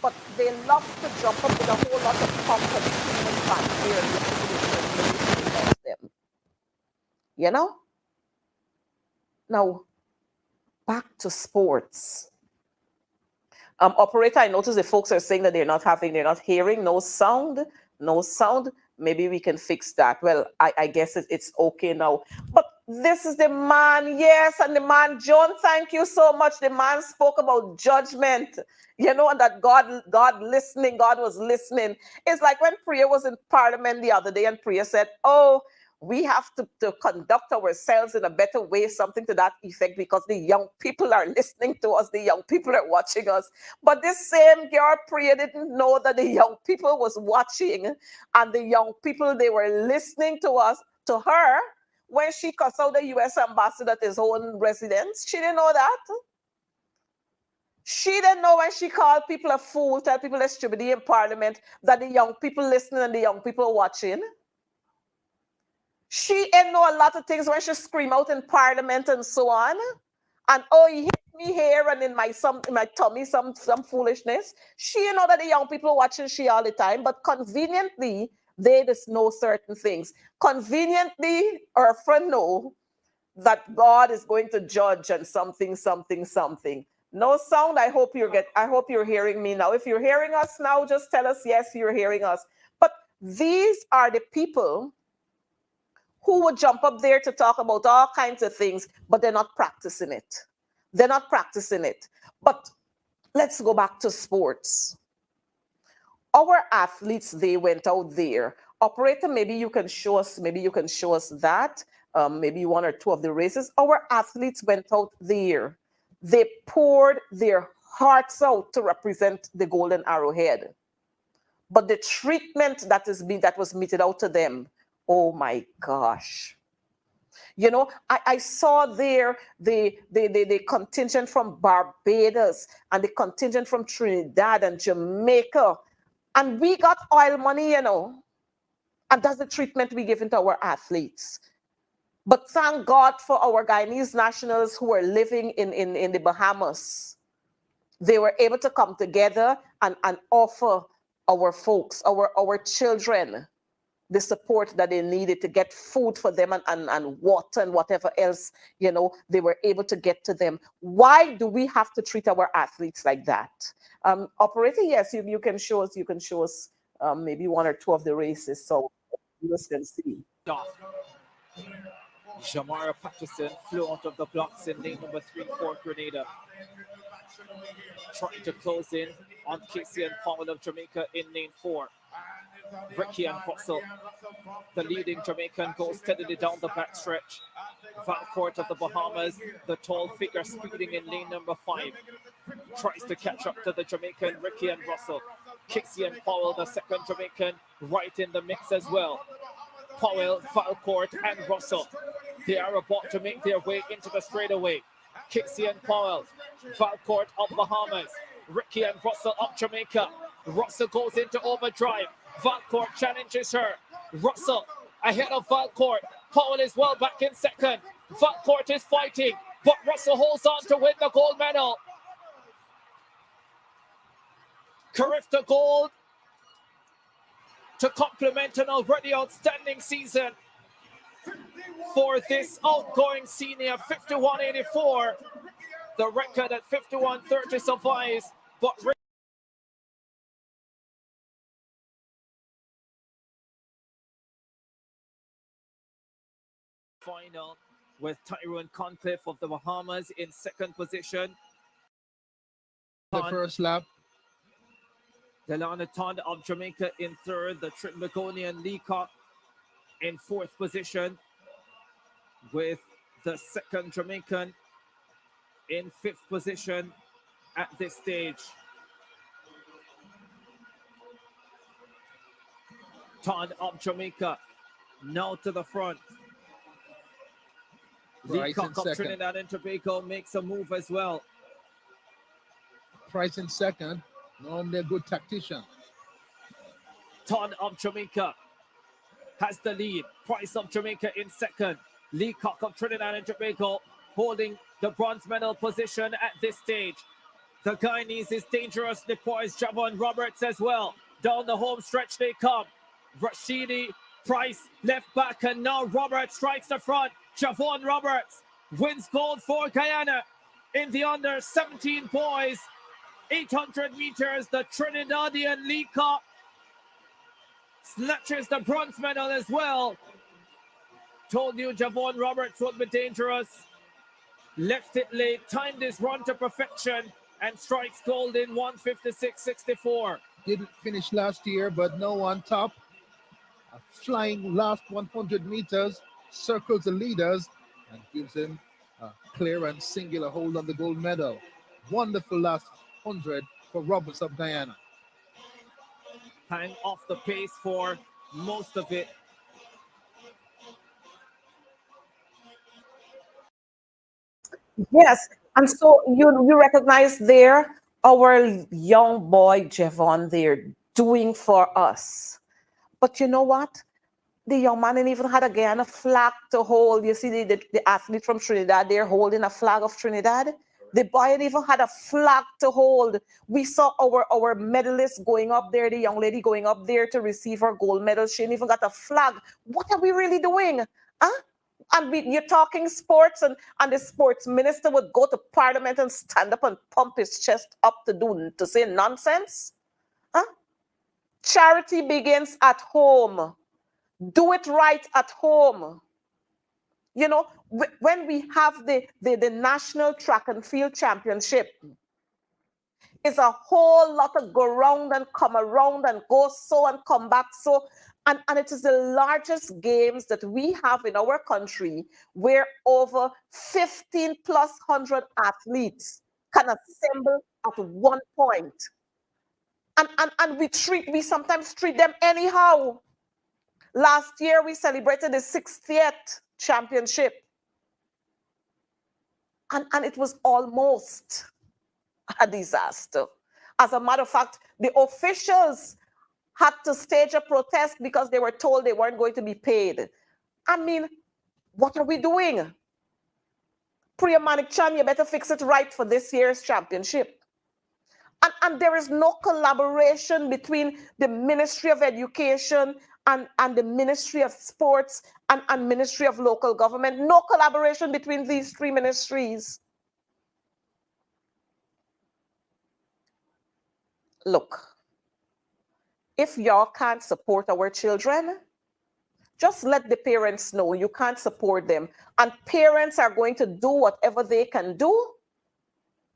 But they love to jump up with a whole lot of comfort them. You know? Now, back to sports. Operator, I noticed the folks are saying that they're not hearing, no sound. Maybe we can fix that. Well, I guess it's okay now. But this is the man, yes, and the man, John, thank you so much. The man spoke about judgment, and that God was listening. It's like when Priya was in Parliament the other day and Priya said, oh, we have to conduct ourselves in a better way, something to that effect, because the young people are listening to us, the young people are watching us. But this same girl, Priya, didn't know that the young people was watching, and the young people, they were listening to her, when she cussed out the U.S. ambassador at his own residence. She didn't know that. She didn't know when she called people a fool, tell people they're stupid in Parliament, that the young people listening and the young people watching. She didn't know a lot of things when she screamed out in Parliament and so on. And oh, he hit me here and in my tummy, some foolishness. She didn't know that the young people watching she all the time, but conveniently, they just know certain things. Conveniently, her friend know that God is going to judge and something. No sound. I hope you're hearing me now. If you're hearing us now, just tell us yes, you're hearing us. But these are the people who would jump up there to talk about all kinds of things, but they're not practicing it. But let's go back to sports. Our athletes, they went out there. Operator, maybe you can show us that. Maybe one or two of the races. Our athletes went out there. They poured their hearts out to represent the Golden Arrowhead. But the treatment that was meted out to them, oh my gosh. I saw there the contingent from Barbados and the contingent from Trinidad and Jamaica. And we got oil money, And that's the treatment we give to our athletes. But thank God for our Guyanese nationals who are living in the Bahamas. They were able to come together and offer our folks, our children, the support that they needed to get food for them and water and whatever else, they were able to get to them. Why do we have to treat our athletes like that? Operator, yes, you can show us maybe one or two of the races so you can see. Jamara Patterson flew out of the blocks in lane number 3 for Grenada. Trying to close in on Casey and Powell of Jamaica in lane 4. Ricky and Russell, the leading Jamaican, goes steadily down the backstretch. Valcourt of the Bahamas, the tall figure speeding in lane number 5. Tries to catch up to the Jamaican Ricky and Russell. Casey and Powell, the second Jamaican, right in the mix as well. Powell, Valcourt, and Russell. They are about to make their way into the straightaway. Casey and Powell, Valcourt of Bahamas, Ricky and Russell of Jamaica. Russell goes into overdrive. Valcourt challenges her. Russell ahead of Valcourt. Powell is well back in second. Valcourt is fighting, but Russell holds on to win the gold medal. Coretta gold to complement an already outstanding season for this outgoing senior. 51.84. The record at 51.30 survives, but final with Tyrone Concliffe of the Bahamas in second position. The first lap. Delana Todd of Jamaica in third. The Trinbagonian Leacock in fourth position, with the second Jamaican in fifth position at this stage. Todd of Jamaica now to the front. Leacock of Trinidad and Tobago makes a move as well. Price in second. Normally a good tactician. Todd of Jamaica has the lead. Price of Jamaica in second. Leacock of Trinidad and Tobago holding the bronze medal position at this stage. The Guyanese is dangerously poised. Javon Roberts as well. Down the home stretch they come. Rashidi Price left back, and now Roberts strikes the front. Javon Roberts wins gold for Guyana in the under 17 boys. 800 meters, the Trinidadian Leacock snatches the bronze medal as well. Told you Javon Roberts would be dangerous. Left it late, timed his run to perfection, and strikes gold in 1:56.64. Didn't finish last year, but no on top. A flying last 100 meters, circles the leaders, and gives him a clear and singular hold on the gold medal. Wonderful last 100 for Roberts of Guyana. Hang off the pace for most of it. Yes, and so you recognize there our young boy Javon there doing for us. But you know what? The young man didn't even had again a flag to hold. You see the athlete from Trinidad there holding a flag of Trinidad. The boy even had a flag to hold. We saw our medalist going up there, the young lady going up there to receive her gold medal. She even got a flag. What are we really doing? Huh? And you're talking sports, and the sports minister would go to parliament and stand up and pump his chest up to say nonsense. Huh? Charity begins at home. Do it right at home. You know, when we have the National Track and Field Championship, it's a whole lot of go around and come around and go so and come back so. And it is the largest games that we have in our country where over 15 plus 100 athletes can assemble at one point. And we sometimes treat them anyhow. Last year, we celebrated the 60th championship. And it was almost a disaster. As a matter of fact, the officials had to stage a protest because they were told they weren't going to be paid. I mean, what are we doing? Priya Manikchan, you better fix it right for this year's championship. And there is no collaboration between the Ministry of Education and the Ministry of Sports and Ministry of Local Government. No collaboration between these three ministries. Look, if y'all can't support our children, just let the parents know you can't support them. And parents are going to do whatever they can do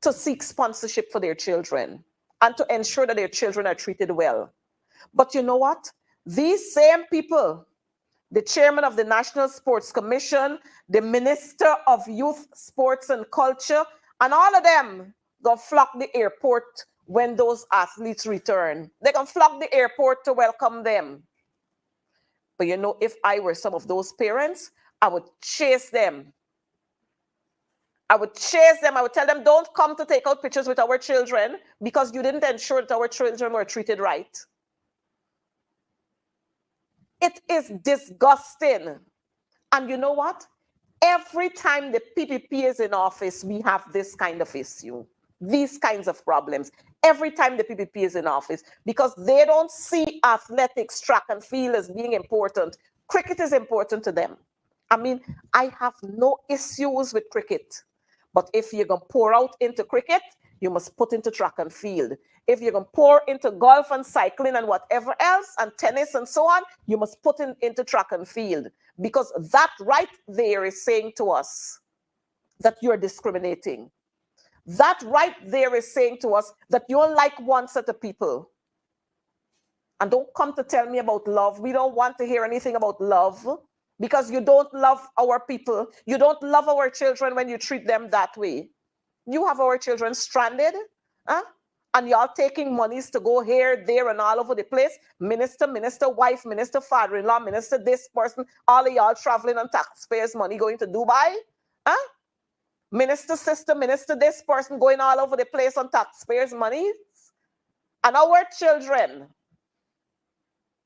to seek sponsorship for their children and to ensure that their children are treated well. But you know what? These same people, the chairman of the National Sports Commission, the Minister of Youth, Sports and Culture, and all of them gonna flock the airport when those athletes return. They can flock the airport to welcome them. But you know, if I were some of those parents, I would chase them. I would chase them. I would tell them, don't come to take out pictures with our children because you didn't ensure that our children were treated right. It is disgusting. And you know what? Every time the PPP is in office, we have this kind of issue, these kinds of problems. Every time the PPP is in office, because they don't see athletics, track and field as being important. Cricket is important to them. I mean, I have no issues with cricket. But if you're going to pour out into cricket, you must put into track and field. If you're going to pour into golf and cycling and whatever else, and tennis and so on, you must put into track and field. Because that right there is saying to us that you're discriminating. That right there is saying to us that you don't like one set of people. And don't come to tell me about love. We don't want to hear anything about love. Because you don't love our people. You don't love our children when you treat them that way. You have our children stranded, huh? And y'all taking monies to go here, there, and all over the place. Minister, wife, minister, father-in-law, minister, this person, all of y'all traveling on taxpayers' money going to Dubai, huh? Minister, sister, minister, this person going all over the place on taxpayers' money. And our children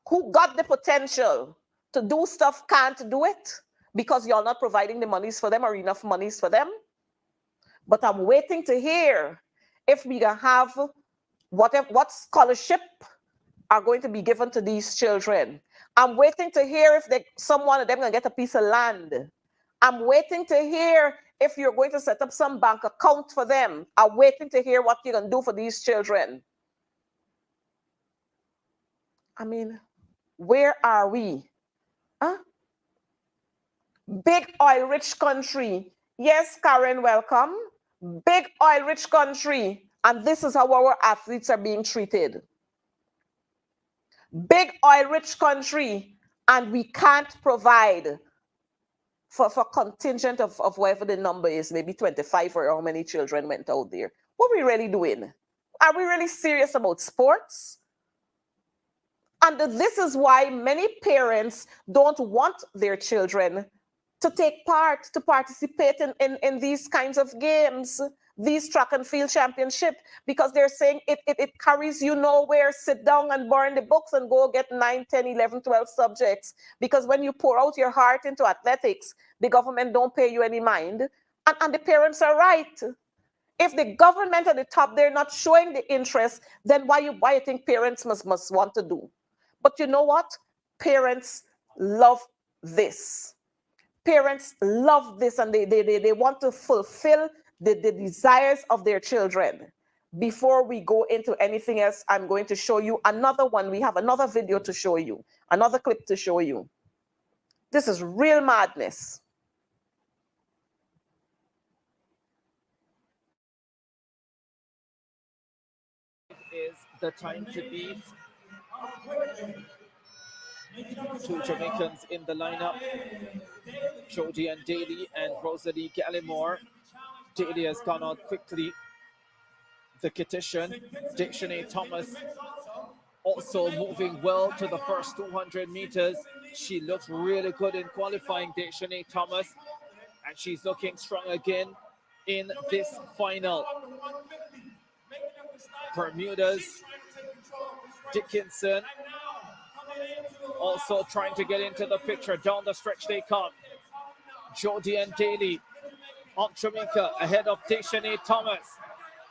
who got the potential to do stuff can't do it because you're not providing the monies for them or enough monies for them. But I'm waiting to hear if we can have what scholarship are going to be given to these children. I'm waiting to hear if some one of them going to get a piece of land. I'm waiting to hear if you're going to set up some bank account for them. I'm waiting to hear what you're going to do for these children. I mean, where are we? Huh? Big oil-rich country. Yes, Karen, welcome. Big oil-rich country. And this is how our athletes are being treated. Big oil-rich country. And we can't provide for contingent of whatever the number is, maybe 25 or how many children went out there. What are we really doing? Are we really serious about sports? And this is why many parents don't want their children to take part, to participate in these kinds of games, these track and field championship, because they're saying it carries you nowhere. Sit down and burn the books and go get 9, 10, 11, 12 subjects. Because when you pour out your heart into athletics, the government don't pay you any mind. And the parents are right. If the government at the top, they're not showing the interest, then why you think parents must want to do? But you know what? Parents love this. Parents love this, and they want to fulfill the desires of their children. Before we go into anything else, I'm going to show you another one. We have another video to show you, another clip to show you. This is real madness. Is the time to beat. Two Jamaicans in the lineup, Jodie and Daly and Rosalie Gallimore. Daly has gone out quickly. The Kittian, Dictionary Thomas, also moving well to the first 200 meters. She looks really good in qualifying, Dictionary Thomas, and she's looking strong again in this final. Bermuda's Dickinson also trying to get into the picture. Down the stretch they come. Jodie and Daly of Jamaica ahead of Dictionary Thomas.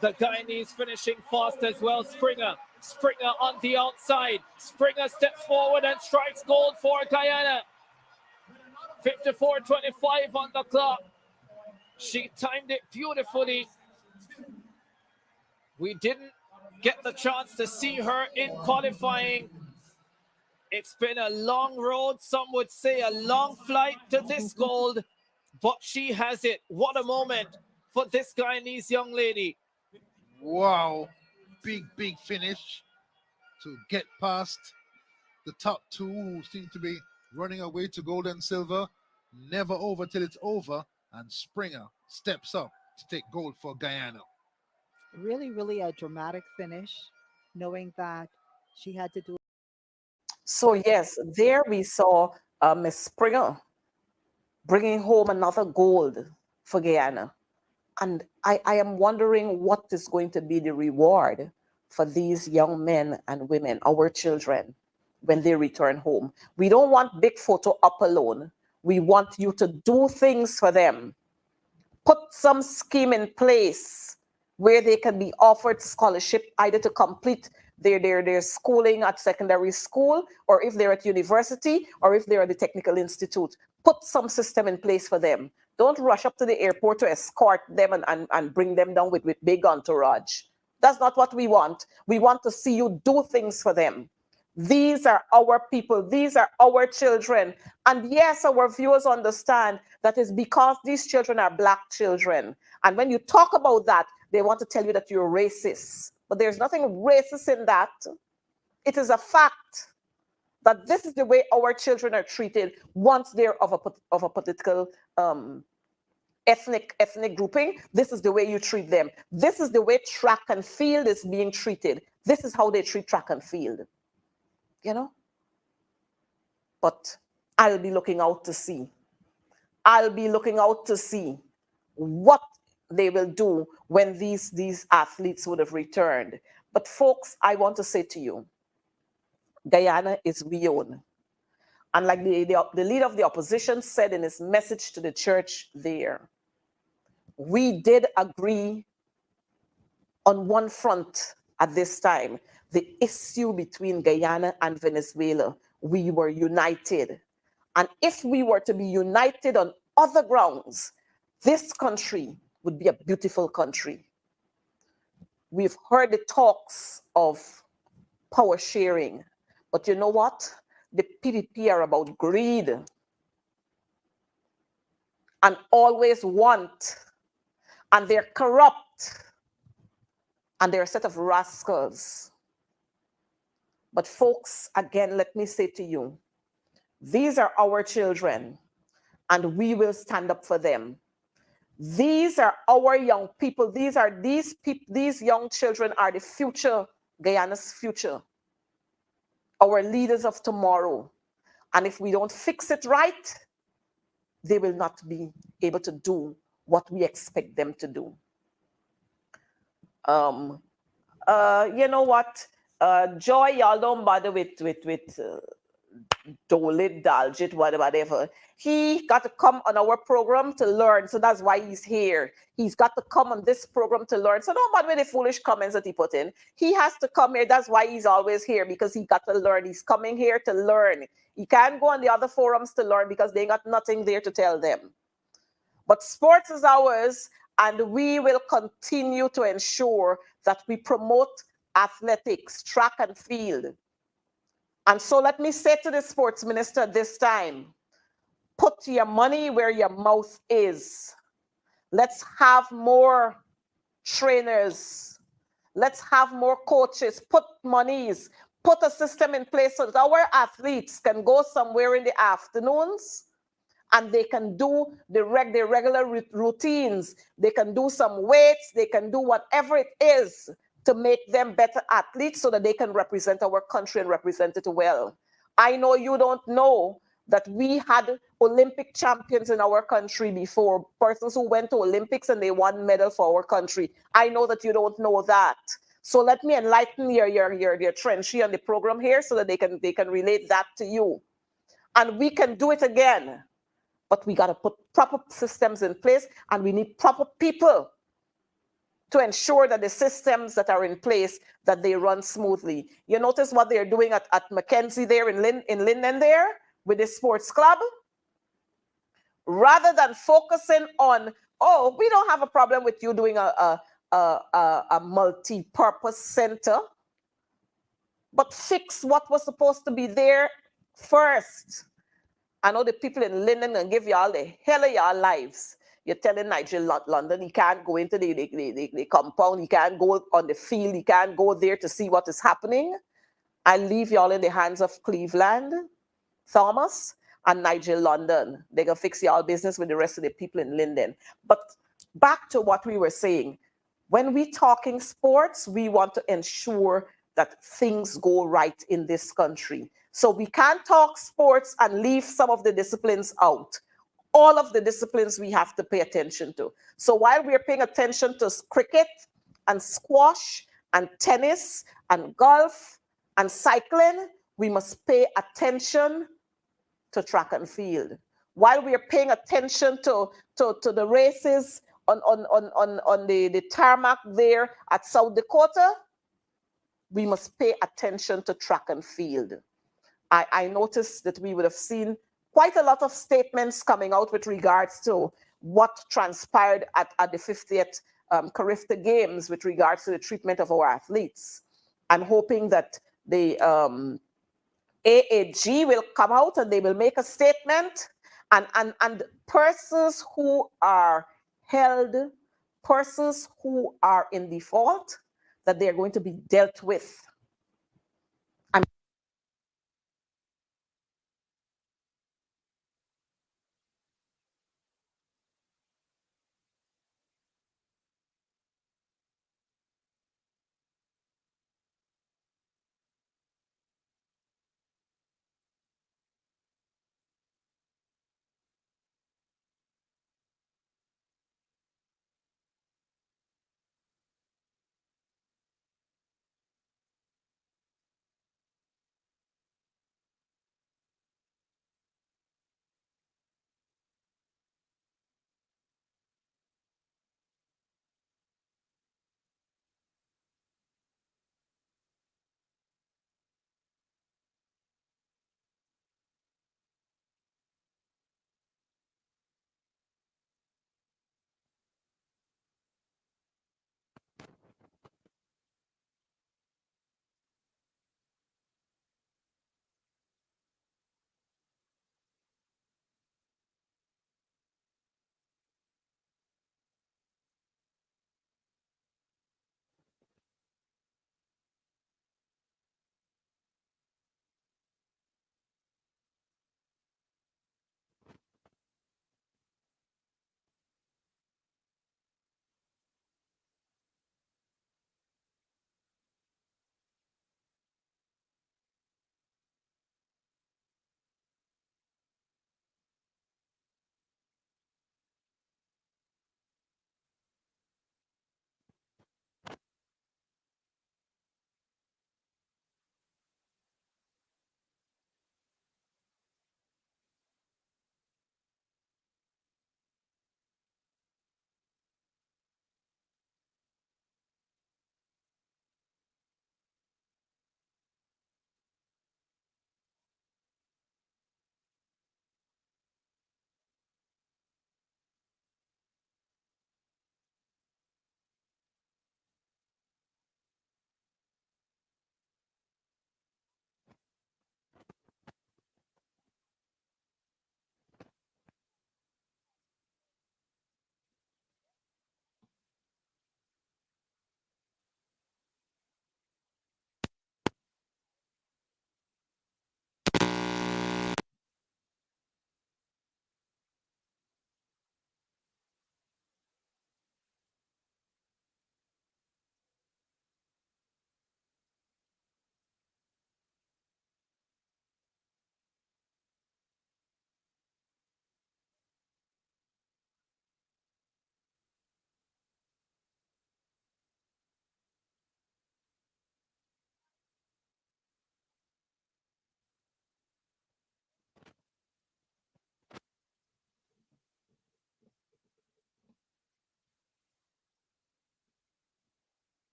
The Guyanese finishing fast as well. Springer on the outside. Springer steps forward and strikes gold for Guyana. 54:25 on the clock. She timed it beautifully. We didn't get the chance to see her in qualifying. It's been a long road, some would say a long flight to this gold, but she has it. What a moment for this Guyanese young lady. Wow, big finish to get past the top two who seem to be running away to gold and silver. Never over till it's over, and Springer steps up to take gold for Guyana. Really a dramatic finish, knowing that she had to do. So yes, there we saw Miss Springer bringing home another gold for Guyana. And I am wondering what is going to be the reward for these young men and women, our children, when they return home. We don't want big photo up alone. We want you to do things for them. Put some scheme in place where they can be offered scholarship either to complete their schooling at secondary school, or if they're at university, or if they're at the technical institute. Put some system in place for them. Don't rush up to the airport to escort them and bring them down with big entourage. That's not what we want. We want to see you do things for them. These are our people. These are our children. And yes, our viewers understand that it's because these children are Black children. And when you talk about that, they want to tell you that you're racist. But there's nothing racist in that. It is a fact that this is the way our children are treated once they're of a political ethnic grouping. This is the way you treat them. This is the way track and field is being treated. This is how they treat track and field. You know? But I'll be looking out to see. I'll be looking out to see what they will do when these athletes would have returned. But folks, I want to say to you, Guyana is we own. And like the leader of the opposition said in his message to the church there, we did agree on one front at this time, the issue between Guyana and Venezuela. We were united. And if we were to be united on other grounds, this country would be a beautiful country. We've heard the talks of power sharing, but you know what? The PPP are about greed and always want, and they're corrupt, and they're a set of rascals. But folks, again, let me say to you, these are our children, and we will stand up for them. These are our young people. These young children are the future, Guyana's future, our leaders of tomorrow. And if we don't fix it right, they will not be able to do what we expect them to do. You know what? Joy, y'all don't bother with Dolit, Daljit, whatever. He got to come on our program to learn. So that's why he's here. He's got to come on this program to learn. So don't bother with the foolish comments that he put in. He has to come here. That's why he's always here, because he got to learn. He's coming here to learn. He can't go on the other forums to learn because they got nothing there to tell them. But sports is ours, and we will continue to ensure that we promote athletics, track and field. And so let me say to the sports minister this time, put your money where your mouth is. Let's have more trainers. Let's have more coaches. Put monies. Put a system in place so that our athletes can go somewhere in the afternoons and they can do the regular routines. They can do some weights. They can do whatever it is to make them better athletes so that they can represent our country and represent it well. I know you don't know that we had Olympic champions in our country before, persons who went to Olympics and they won medal for our country. I know that you don't know that. So let me enlighten your trenchie on the program here so that they can relate that to you. And we can do it again. But we got to put proper systems in place, and we need proper people to ensure that the systems that are in place, that they run smoothly. You notice what they're doing at Mackenzie there in Linden there with the sports club? Rather than focusing on, oh, we don't have a problem with you doing a multi-purpose center, but fix what was supposed to be there first. I know the people in Linden and give y'all the hell of y'all lives. You're telling Nigel London he can't go into the compound, he can't go on the field, he can't go there to see what is happening. I leave y'all in the hands of Cleveland, Thomas, and Nigel London. They're going to fix y'all business with the rest of the people in Linden. But back to what we were saying. When we're talking sports, we want to ensure that things go right in this country. So we can't talk sports and leave some of the disciplines out. All of the disciplines we have to pay attention to. So while we're paying attention to cricket and squash and tennis and golf and cycling, we must pay attention to track and field. While we are paying attention to the races on the tarmac there at South Dakota, we must pay attention to track and field. I noticed that we would have seen quite a lot of statements coming out with regards to what transpired at the 50th Carifta Games with regards to the treatment of our athletes. I'm hoping that the AAG will come out and they will make a statement, and persons who are held, persons who are in default, that they're going to be dealt with.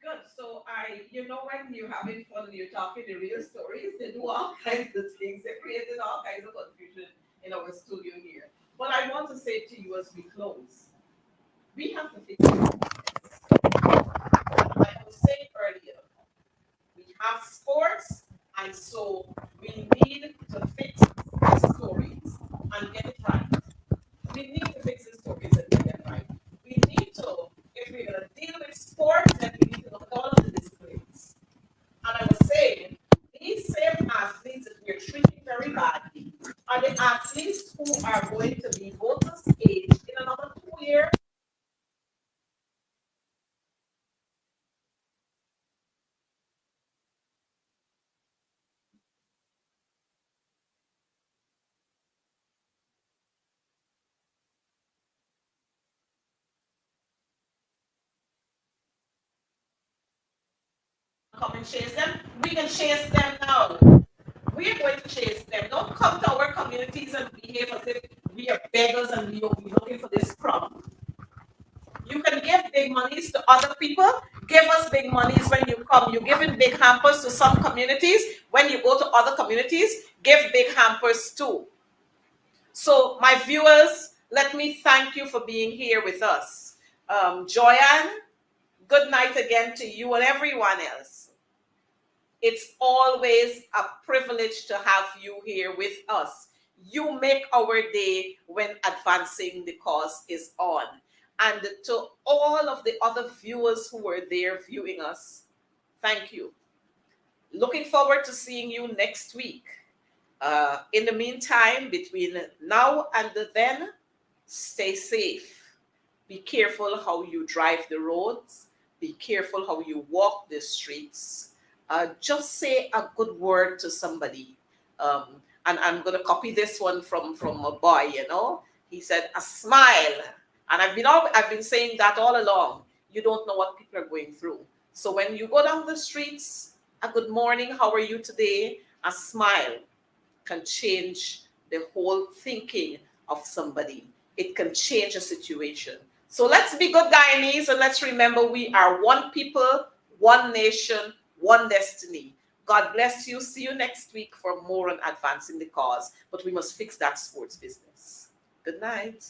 Good. So when you're having fun and you're talking the real stories, they do all kinds of things. They created all kinds of confusion in our studio here. But I want to say to you as we close, we have to fix it. Like I was saying earlier, we have sports, and so we need to fix the stories and get it right. We need to fix the stories and get it right. We need to, if we're going to deal with sports, then we need to look at all of the disciplines. And I was saying, these same athletes that we're treating very badly are the athletes who are going to be voters' age in another 2 years. Come and chase them. We can chase them now. We're going to chase them. Don't come to our communities and behave as if we are beggars and we are looking for this crumb. You can give big monies to other people. Give us big monies when you come. You're giving big hampers to some communities. When you go to other communities, give big hampers too. So, my viewers, let me thank you for being here with us. Joyanne, good night again to you and everyone else. It's always a privilege to have you here with us. You make our day when advancing the cause is on. And to all of the other viewers who were there viewing us, thank you. Looking forward to seeing you next week. In the meantime, between now and then, stay safe. Be careful how you drive the roads. Be careful how you walk the streets. Just say a good word to somebody. And I'm going to copy this one from a boy, He said, a smile. And I've been saying that all along. You don't know what people are going through. So when you go down the streets, a good morning, how are you today? A smile can change the whole thinking of somebody. It can change a situation. So let's be good Guyanese, and let's remember we are one people, one nation, one destiny. God bless you. See you next week for more on advancing the cause. But we must fix that sports business. Good night.